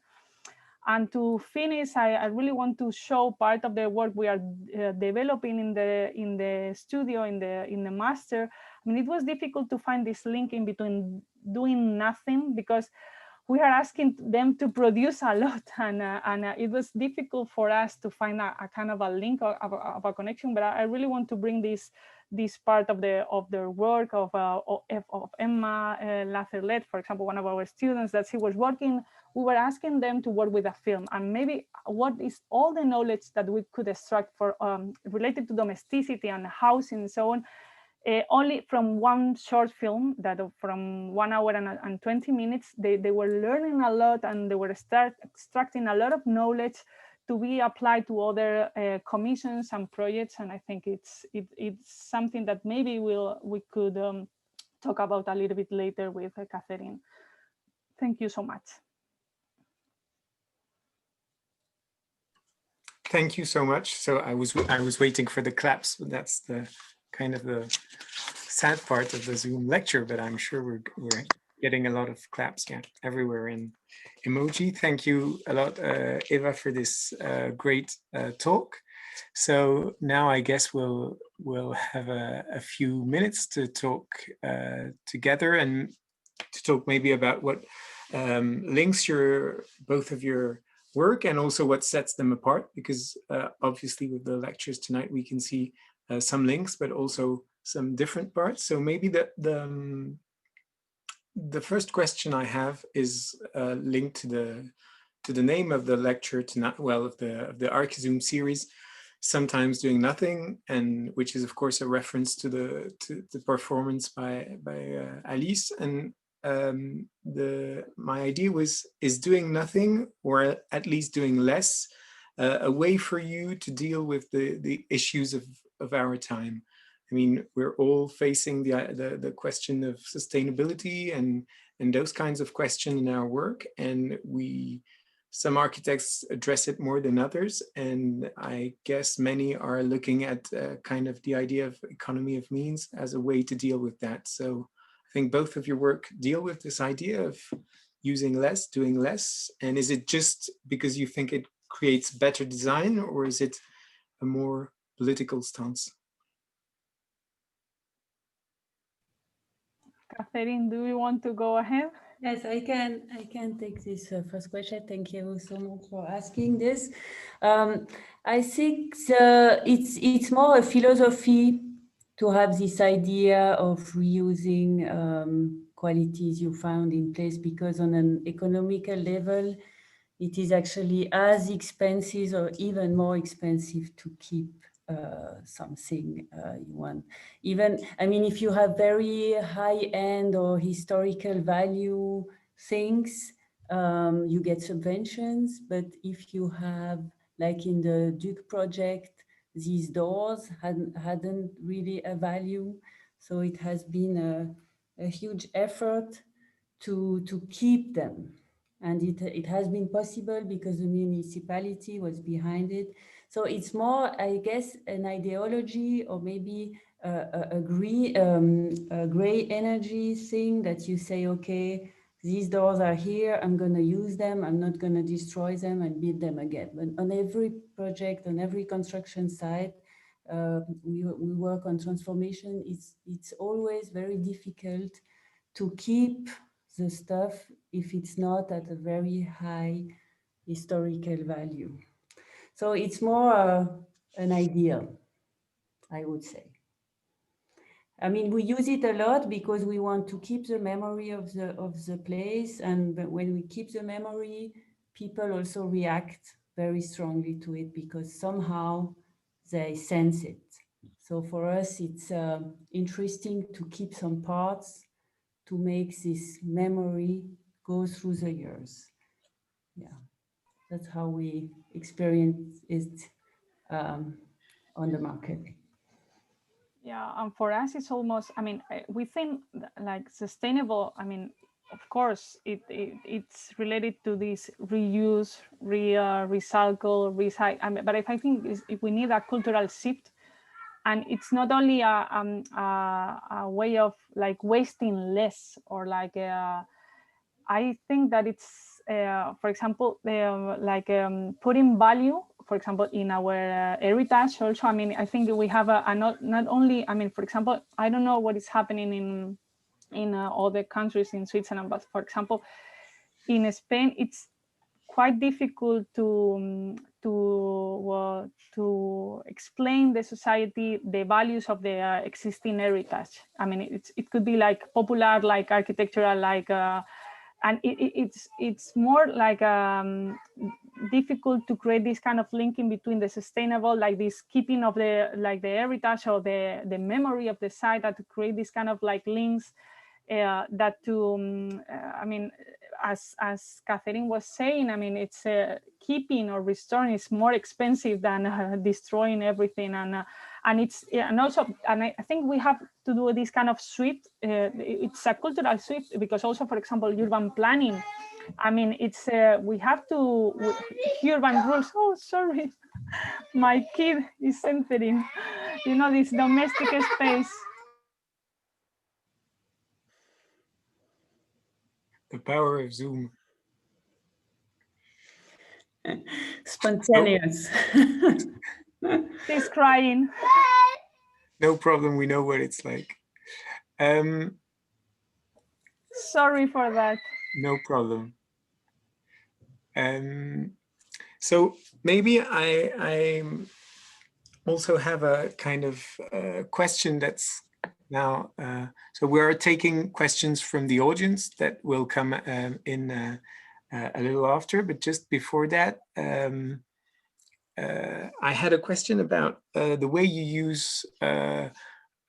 And to finish, I really want to show part of the work we are developing in the studio, in the master. I mean, it was difficult to find this link in between doing nothing, because we are asking them to produce a lot, and it was difficult for us to find a kind of a link of a connection. But I really want to bring this part of their work of Emma Lacerlet, for example, one of our students, that she was working. We were asking them to work with a film, and maybe what is all the knowledge that we could extract for related to domesticity and housing and so on. Only from one short film that from 1 hour and 20 minutes, they were learning a lot, and they were extracting a lot of knowledge to be applied to other commissions and projects. And I think it's something that maybe we could talk about a little bit later with Catherine. Thank you so much. Thank you so much. So I was waiting for the claps, but that's the kind of the sad part of the Zoom lecture, but I'm sure we're getting a lot of claps, yeah, everywhere in emoji. Thank you a lot, Eva, for this great talk. So now I guess we'll have a few minutes to talk together and to talk maybe about what links both of your work and also what sets them apart, because obviously with the lectures tonight we can see some links but also some different parts. So maybe the first question I have is linked to the name of the lecture tonight, well, of the Archizoom series, Sometimes Doing Nothing, and which is of course a reference to the performance by Alice. And my idea is doing nothing, or at least doing less, a way for you to deal with the issues of our time. I mean, we're all facing the question of sustainability and those kinds of questions in our work, and some architects address it more than others, and I guess many are looking at kind of the idea of economy of means as a way to deal with that. So I think both of your work deal with this idea of using less, doing less. And is it just because you think it creates better design, or is it a more political stance? Catherine, do you want to go ahead? Yes, I can take this first question. Thank you so much for asking this. I think it's more a philosophy to have this idea of reusing qualities you found in place, because on an economical level, it is actually as expensive or even more expensive to keep something you want. Even, I mean, if you have very high-end or historical value things, you get subventions. But if you have, like in the Duke project, these doors hadn't really a value. So it has been a huge effort to keep them. And it has been possible because the municipality was behind it. So it's more, I guess, an ideology, or maybe a gray energy thing that you say, okay, these doors are here, I'm going to use them, I'm not going to destroy them and build them again. But on every project, on every construction site, we work on transformation. It's always very difficult to keep the stuff if it's not at a very high historical value. So it's more an ideal, I would say. I mean, we use it a lot because we want to keep the memory of the place, and when we keep the memory, people also react very strongly to it because somehow they sense it. So for us, it's interesting to keep some parts to make this memory go through the years. Yeah, that's how we experience it on the market. Yeah, and for us, it's almost, I mean, we think like sustainable, I mean, of course, it's related to this reuse, recycle, recycle. I mean, but if I think if we need a cultural shift, and it's not only a way of like wasting less, or like I think that it's for example putting value, for example, in our heritage also. I mean, I think we have not only, I mean, for example, I don't know what is happening in other countries in Switzerland, but for example in Spain it's quite difficult to explain the society the values of the existing heritage. I mean, it could be like popular, like architectural, like and it's more like difficult to create this kind of linking between the sustainable, like this keeping of the heritage or the memory of the site, that to create this kind of like links that to I mean, as Catherine was saying, I mean, it's keeping or restoring is more expensive than destroying everything, and also I think we have to do this kind of shift. It's a cultural shift because also, for example, urban planning. I mean, it's we have to urban rules. Oh, sorry, my kid is entering. You know, this domestic space. The power of Zoom. Spontaneous. She's crying. No problem. We know what it's like. Sorry for that. No problem. So maybe I also have a kind of question that's now, so we're taking questions from the audience that will come in a little after, but just before that, I had a question about the way you use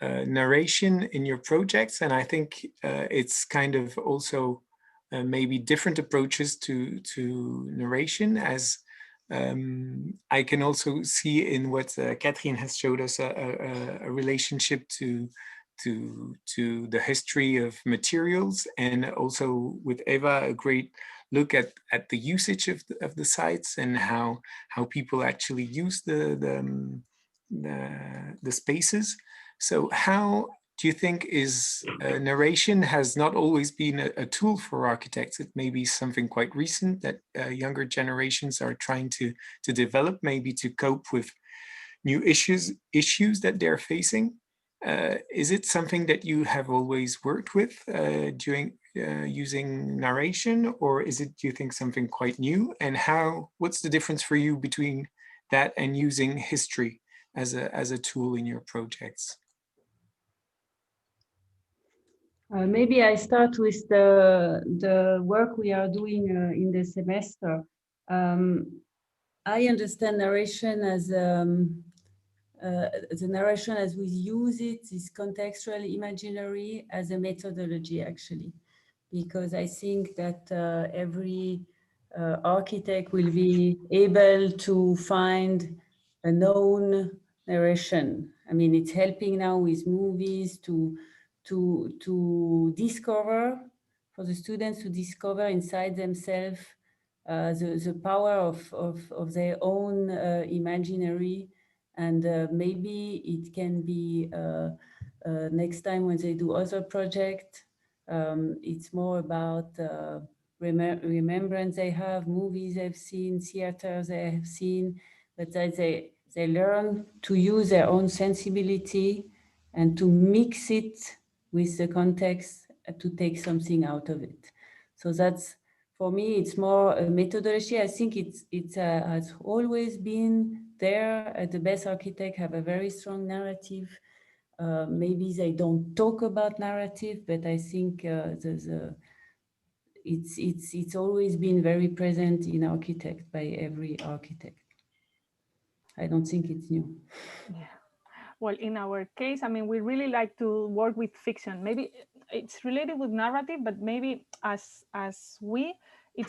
narration in your projects, and I think it's kind of also maybe different approaches to narration, as I can also see in what Catherine has showed us a relationship to the history of materials, and also with Eva a great look at the usage of the sites and how people actually use the spaces. So how do you think is narration has not always been a tool for architects? It may be something quite recent that younger generations are trying to develop, maybe to cope with new issues that they're facing. Is it something that you have always worked with during using narration, or is it, do you think, something quite new? And what's the difference for you between that and using history as a tool in your projects? Maybe I start with the work we are doing in the semester. I understand narration as the narration as we use it is contextual imaginary as a methodology, actually, because I think that every architect will be able to find a known narration. I mean, it's helping now with movies to discover, for the students to discover inside themselves the power of their own imaginary, and maybe it can be next time when they do other projects, it's more about remembrance they have, movies they've seen, theaters they have seen, but that they learn to use their own sensibility and to mix it with the context to take something out of it. So that's, for me, it's more a methodology. I think it has always been there. The best architects have a very strong narrative. Maybe they don't talk about narrative, but I think it's always been very present in architect by every architect. I don't think it's new. Yeah. Well, in our case, I mean, we really like to work with fiction. Maybe it's related with narrative, but maybe as it's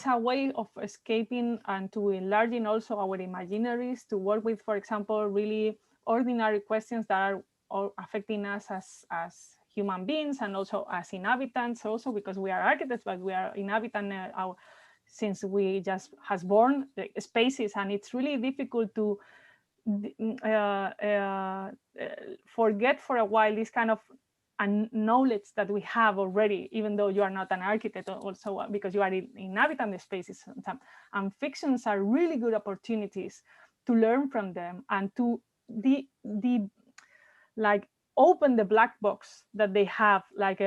a way of escaping and to enlarging also our imaginaries, to work with, for example, really ordinary questions that are affecting us as human beings and also as inhabitants, also because we are architects, but we are inhabitant since we just has born the spaces, and it's really difficult to forget for a while this kind of knowledge that we have already, even though you are not an architect, also because you are inhabiting the spaces sometimes. And fictions are really good opportunities to learn from them and to like open the black box that they have, like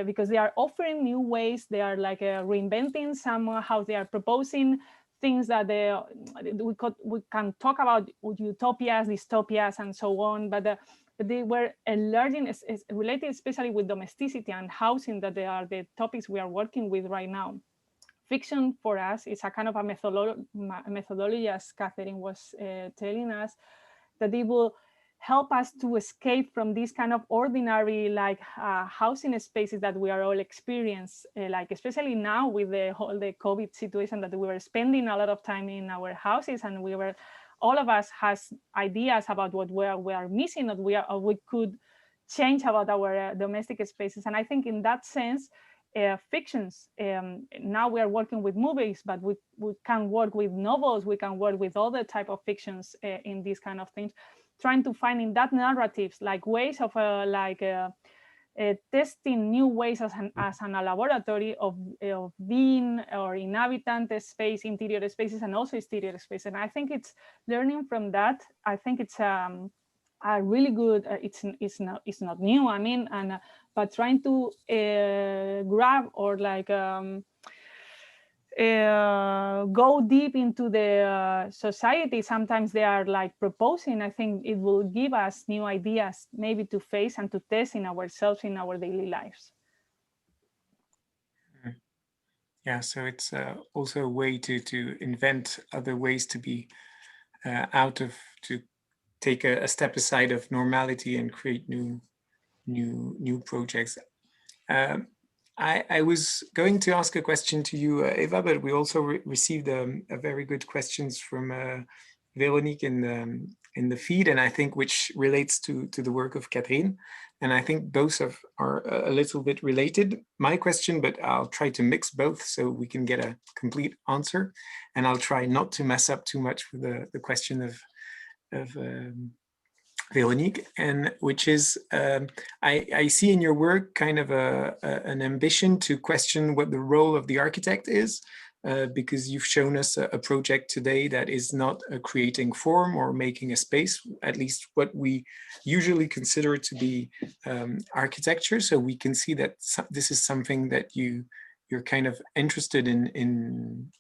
because they are offering new ways, they are like reinventing somehow, they are proposing things that we can talk about utopias, dystopias, and so on, but they were enlarging, is related especially with domesticity and housing, that they are the topics we are working with right now. Fiction for us is a kind of a methodology, as Catherine was telling us, that it will help us to escape from these kind of ordinary like housing spaces that we are all experiencing, like especially now with the whole COVID situation, that we were spending a lot of time in our houses, and all of us has ideas about what we are missing, or we could change about our domestic spaces. And I think in that sense, fictions, now we are working with movies, but we can work with novels, we can work with other type of fictions in these kind of things, trying to find in that narratives like ways of testing new ways as a laboratory of being or inhabitant space, interior spaces, and also exterior space. And I think it's learning from that. I think it's a really good. It's not new. I mean, and but trying to grab or like. Go deep into the society. Sometimes they are like proposing. I think it will give us new ideas, maybe to face and to test in ourselves in our daily lives. Yeah, so it's also a way to invent other ways to be to take a step aside of normality and create new projects. I was going to ask a question to you, Eva, but we also received a very good questions from Veronique in the feed, and I think which relates to the work of Catherine. And I think both are a little bit related. My question, but I'll try to mix both so we can get a complete answer. And I'll try not to mess up too much with the question of Veronique, and which is, I see in your work kind of an ambition to question what the role of the architect is, because you've shown us a project today that is not creating form or making a space, at least what we usually consider to be architecture. So we can see that this is something that you're kind of interested in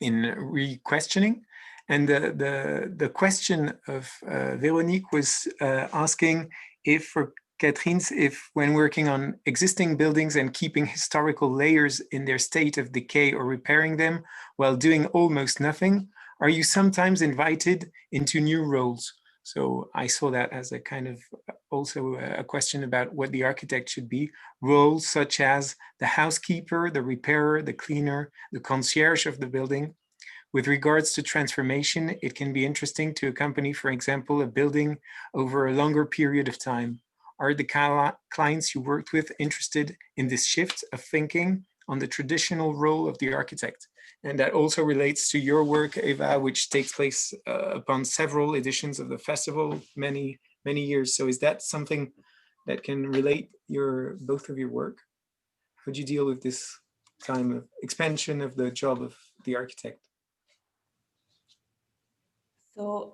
re-questioning. And the question of Veronique was asking if, for Catherine, if when working on existing buildings and keeping historical layers in their state of decay or repairing them while doing almost nothing, are you sometimes invited into new roles? So I saw that as a kind of also a question about what the architect should be. Roles such as the housekeeper, the repairer, the cleaner, the concierge of the building. With regards to transformation, it can be interesting to accompany, for example, a building over a longer period of time. Are the clients you worked with interested in this shift of thinking on the traditional role of the architect? And that also relates to your work, Eva, which takes place upon several editions of the festival, many years. So is that something that can relate both of your work? How do you deal with this time of expansion of the job of the architect? So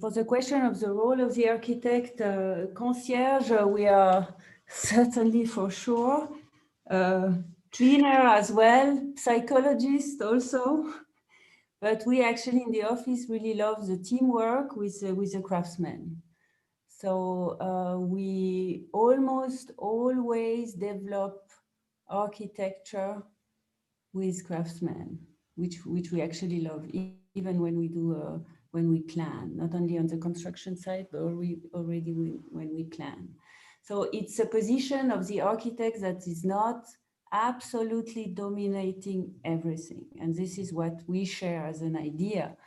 for the question of the role of the architect, concierge, we are certainly for sure. Cleaner as well, psychologist also. But we actually in the office really love the teamwork with the craftsmen. So we almost always develop architecture with craftsmen, which we actually love, even when we do when we plan, not only on the construction site, but already when we plan. So it's a position of the architect that is not absolutely dominating everything. And this is what we share as an idea.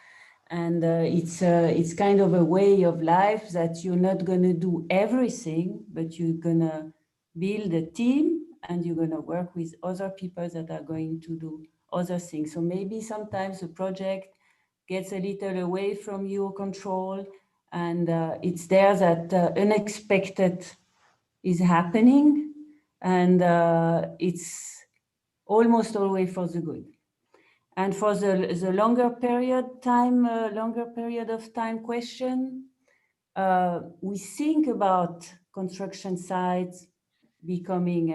And it's kind of a way of life that you're not going to do everything, but you're going to build a team and you're going to work with other people that are going to do other things. So maybe sometimes the project gets a little away from your control, and it's there that unexpected is happening, and it's almost always for the good. And for the longer period of time question, we think about construction sites becoming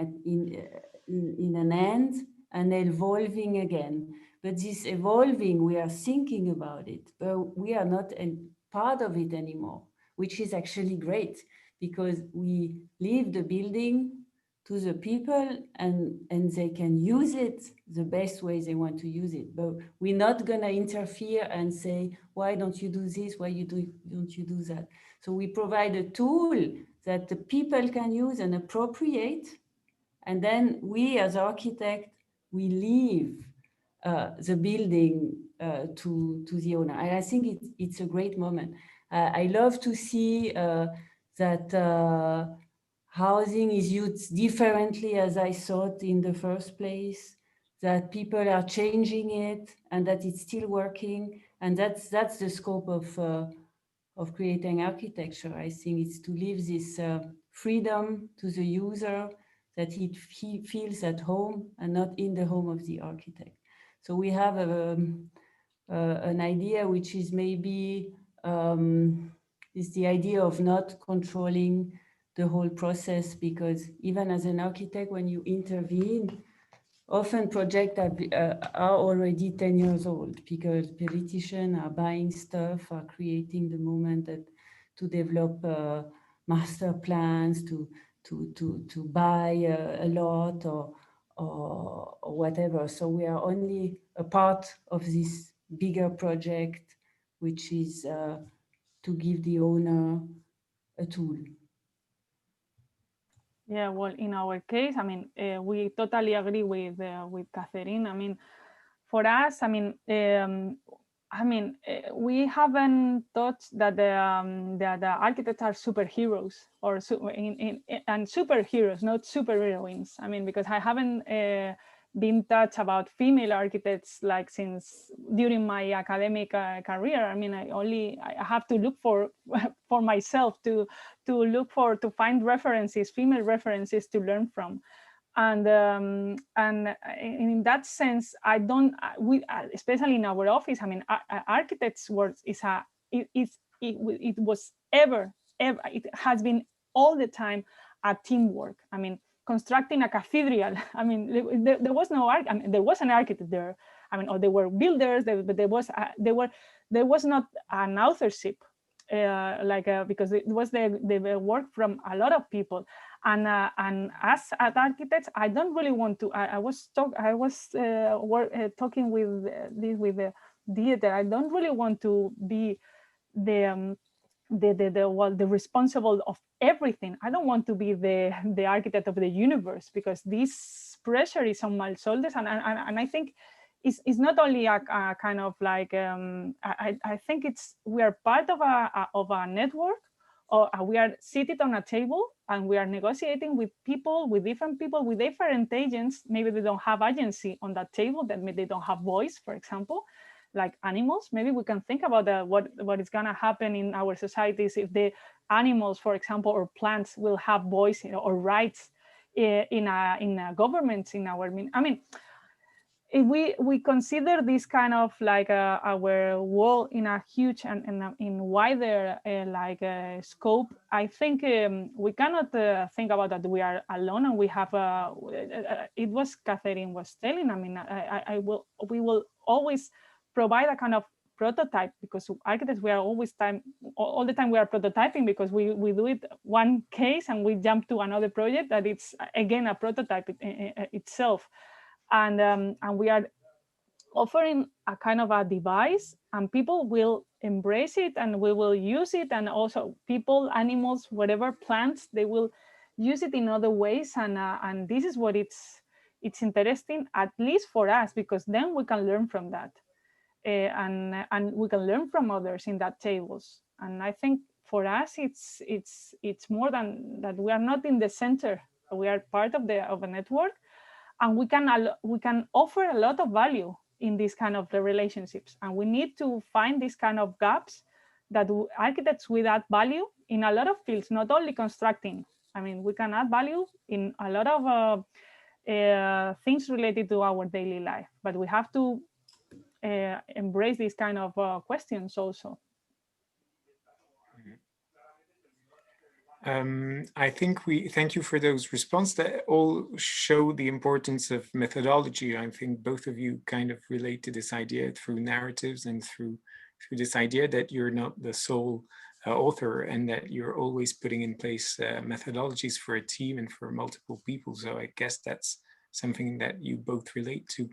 in an end and evolving again. But this evolving, we are thinking about it, but we are not a part of it anymore, which is actually great because we leave the building to the people and they can use it the best way they want to use it. But we're not gonna interfere and say, why don't you do this? Why don't you do that? So we provide a tool that the people can use and appropriate. And then we as architects, we leave the building to the owner. And I think it's a great moment. I love to see that housing is used differently as I thought in the first place, that people are changing it and that it's still working. And that's the scope of creating architecture. I think it's to leave this freedom to the user, that he feels at home and not in the home of the architect. So we have an idea which is maybe is the idea of not controlling the whole process, because even as an architect, when you intervene, often projects are already 10 years old, because politicians are buying stuff, are creating the moment that to develop master plans, to buy a lot or whatever. So we are only a part of this bigger project, which is to give the owner a tool. Yeah, well, in our case, I mean, we totally agree with Catherine. I mean, for us, I mean, we haven't thought that the architects are superheroes or and superheroes, not superheroines. I mean, because I haven't been touched about female architects like since during my academic career. I mean, I have to look for myself to find references, female references to learn from. And in that sense, I don't. We especially in our office. I mean, architects' work it has been all the time a teamwork. I mean, constructing a cathedral. I mean, there was no I mean, there was an architect there. I mean, or there were builders, but there was not an authorship. Because it was the work from a lot of people, and as architects, I don't really want to. I was talking with the theater. I don't really want to be the responsible of everything. I don't want to be the architect of the universe, because this pressure is on my shoulders, and I think. It's not only a kind of like I think we are part of a network, or we are seated on a table and we are negotiating with different people with different agents. Maybe they don't have agency on that table, that maybe they don't have voice, for example, like animals. Maybe we can think about what is going to happen in our societies if the animals, for example, or plants will have voice or rights in a government in our. I mean. If we consider this kind of like our world in a huge and in wider scope, I think we cannot think about that we are alone and we have it was Catherine was telling. I mean, we will always provide a kind of prototype, because architects, we are always all the time we are prototyping, because we do it one case and we jump to another project that it's again a prototype itself. And we are offering a kind of a device, and people will embrace it and we will use it, and also people, animals, whatever, plants, they will use it in other ways, and this is what it's interesting, at least for us, because then we can learn from that, and we can learn from others in that tables. And I think for us it's more than that. We are not in the center, we are part of a network. And we can offer a lot of value in these kind of relationships. And we need to find these kind of gaps that architects will add value in a lot of fields, not only constructing. I mean, we can add value in a lot of things related to our daily life, but we have to embrace these kind of questions also. I think we thank you for those responses that all show the importance of methodology. I think both of you kind of relate to this idea through narratives and through this idea that you're not the sole author, and that you're always putting in place methodologies for a team and for multiple people. So I guess that's something that you both relate to.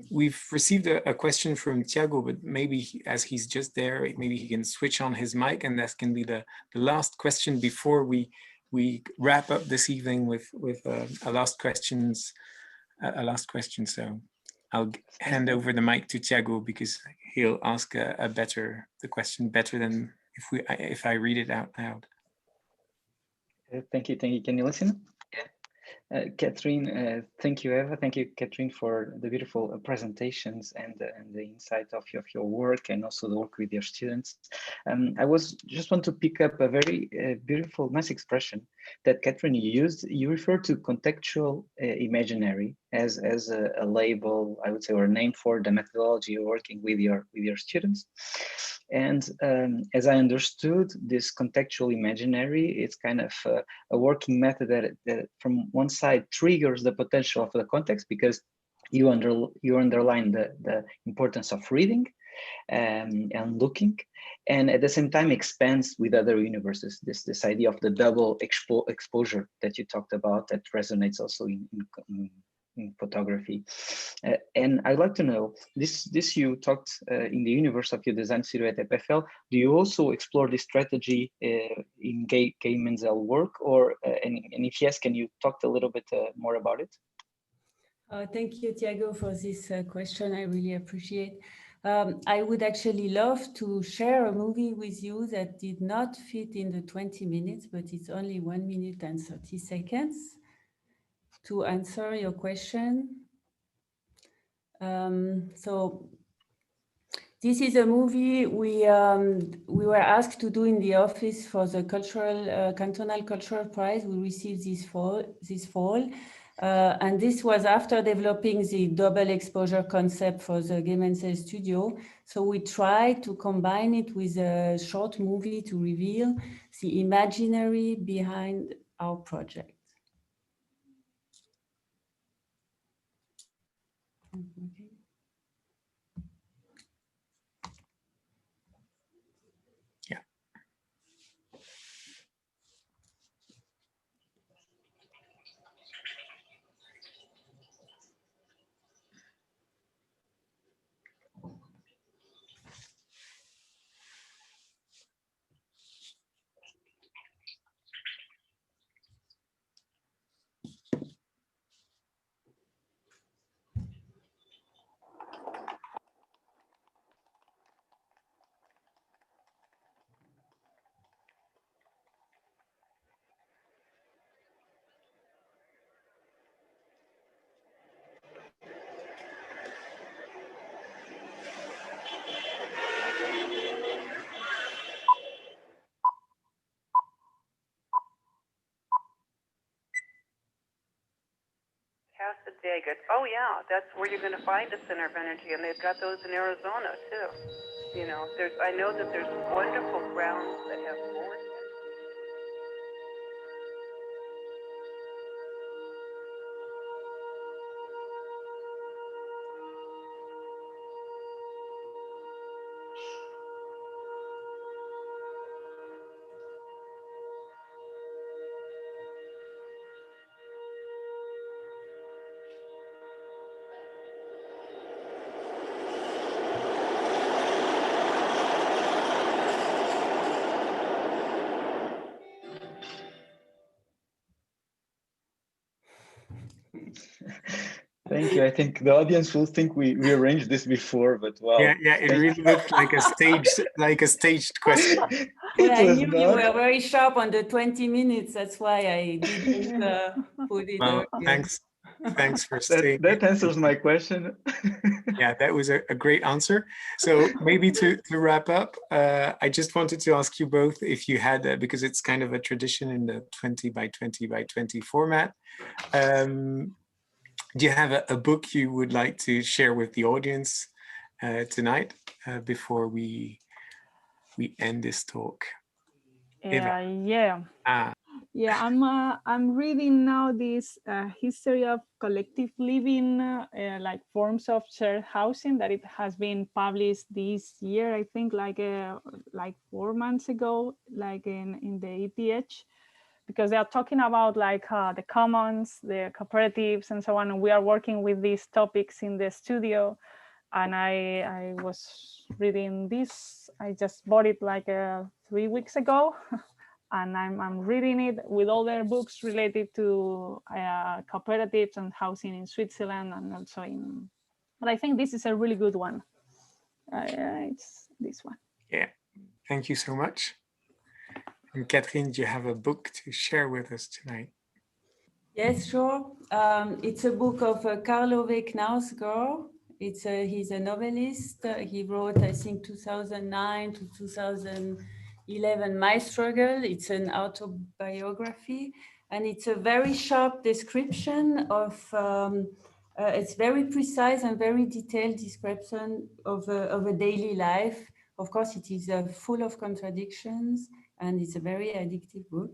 We've received a question from Tiago, but maybe as he's just there, maybe he can switch on his mic, and that can be the last question before we wrap up this evening with a last question. So I'll hand over the mic to Tiago, because he'll ask the question better than if I read it out loud. Thank you. Can you listen? Catherine, thank you, Eva. Thank you, Catherine, for the beautiful presentations and the insight of your work and also the work with your students. I just want to pick up a very beautiful, nice expression that Catherine used. You refer to contextual imaginary as a label, I would say, or a name for the methodology you're working with your students. And as I understood, this contextual imaginary, it's kind of a working method that from one side triggers the potential of the context, because you underline the importance of reading and looking, and at the same time expands with other universes. This idea of the double exposure that you talked about, that resonates also in photography. And I'd like to know, this you talked in the universe of your design studio at EPFL. Do you also explore this strategy in Gay-Menzel work, or and if yes, can you talk a little bit more about it? Thank you, Tiago, for this question. I really appreciate. I would actually love to share a movie with you that did not fit in the 20 minutes, but it's only 1 minute and 30 seconds to answer your question. So this is a movie we were asked to do in the office for the Cantonal Cultural Prize we received this fall. And this was after developing the double exposure concept for the Gamenzel studio. So we tried to combine it with a short movie to reveal the imaginary behind our project. Okay. Casa Daggett. Oh yeah, that's where you're going to find the center of energy, and they've got those in Arizona too. You know, I know that there's wonderful grounds that have more. Thank you. I think the audience will think we arranged this before, but wow. Yeah, it really looked like a staged question. Well, I knew you were very sharp on the 20 minutes. That's why I didn't put it. Well, thanks for staying. That answers my question. Yeah, that was a great answer. So maybe to wrap up, I just wanted to ask you both if you had, because it's kind of a tradition in the 20 by 20 by 20 format. Do you have a book you would like to share with the audience tonight before we end this talk? Yeah. I'm reading now this history of collective living, like forms of shared housing, that it has been published this year, I think, like 4 months ago, like in the ETH, because they are talking about like the commons, the cooperatives, and so on. And we are working with these topics in the studio. And I was reading this. I just bought it like 3 weeks ago. And I'm reading it with all their books related to cooperatives and housing in Switzerland and also in. But I think this is a really good one. It's this one. Yeah, thank you so much. And Catherine, do you have a book to share with us tonight? Yes, sure. It's a book of Karl Ove Knausgård. He's a novelist. He wrote, I think, 2009 to 2011, My Struggle. It's an autobiography, and it's a very sharp description of, it's very precise and very detailed description of a daily life. Of course, it is full of contradictions, and it's a very addictive book.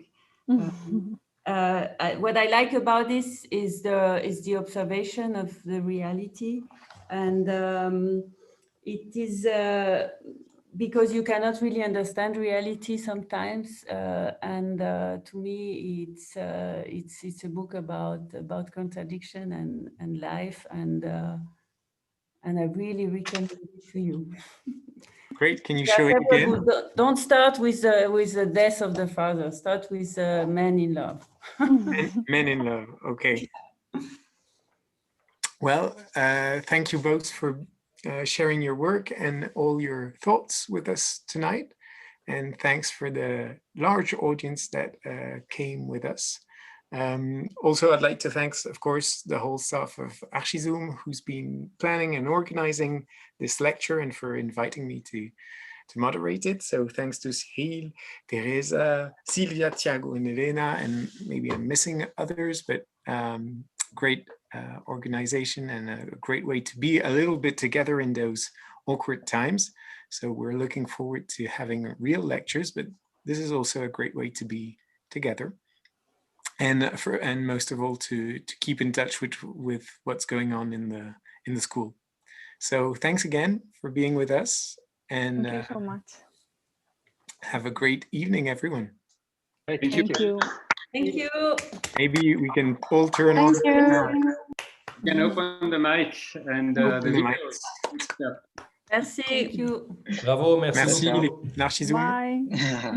What I like about this is the observation of the reality, and it is because you cannot really understand reality sometimes, and to me it's a book about contradiction and life, and I really recommend it to you. Great. Can you show it again? Don't start with the death of the father. Start with Men in Love. Men in Love. Okay. Well, thank you both for sharing your work and all your thoughts with us tonight. And thanks for the large audience that came with us. Also, I'd like to thank, of course, the whole staff of Archizoom, who's been planning and organizing this lecture and for inviting me to moderate it. So thanks to Cyril, Teresa, Silvia, Thiago, and Elena, and maybe I'm missing others, but great organization and a great way to be a little bit together in those awkward times. So we're looking forward to having real lectures, but this is also a great way to be together. And most of all to keep in touch with what's going on in the school. So thanks again for being with us, and thank you so much. Have a great evening, everyone. Great, Thank you. Thank you. Maybe we can all turn on. You can open the mic and the videos. Yeah. Merci. Thank you. Bravo, merci. Merci. Bye.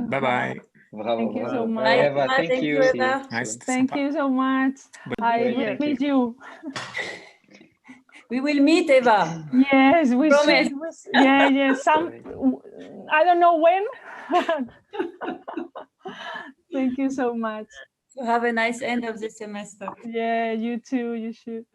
Bye-bye. Bravo, Thank you so much. Bye, Eva. Thank you. Eva. Nice. Thank you so much. I meet you. We will meet, Eva. Yes, we Promise. should. Yeah. I don't know when. Thank you so much. So have a nice end of the semester. Yeah, you too. You should.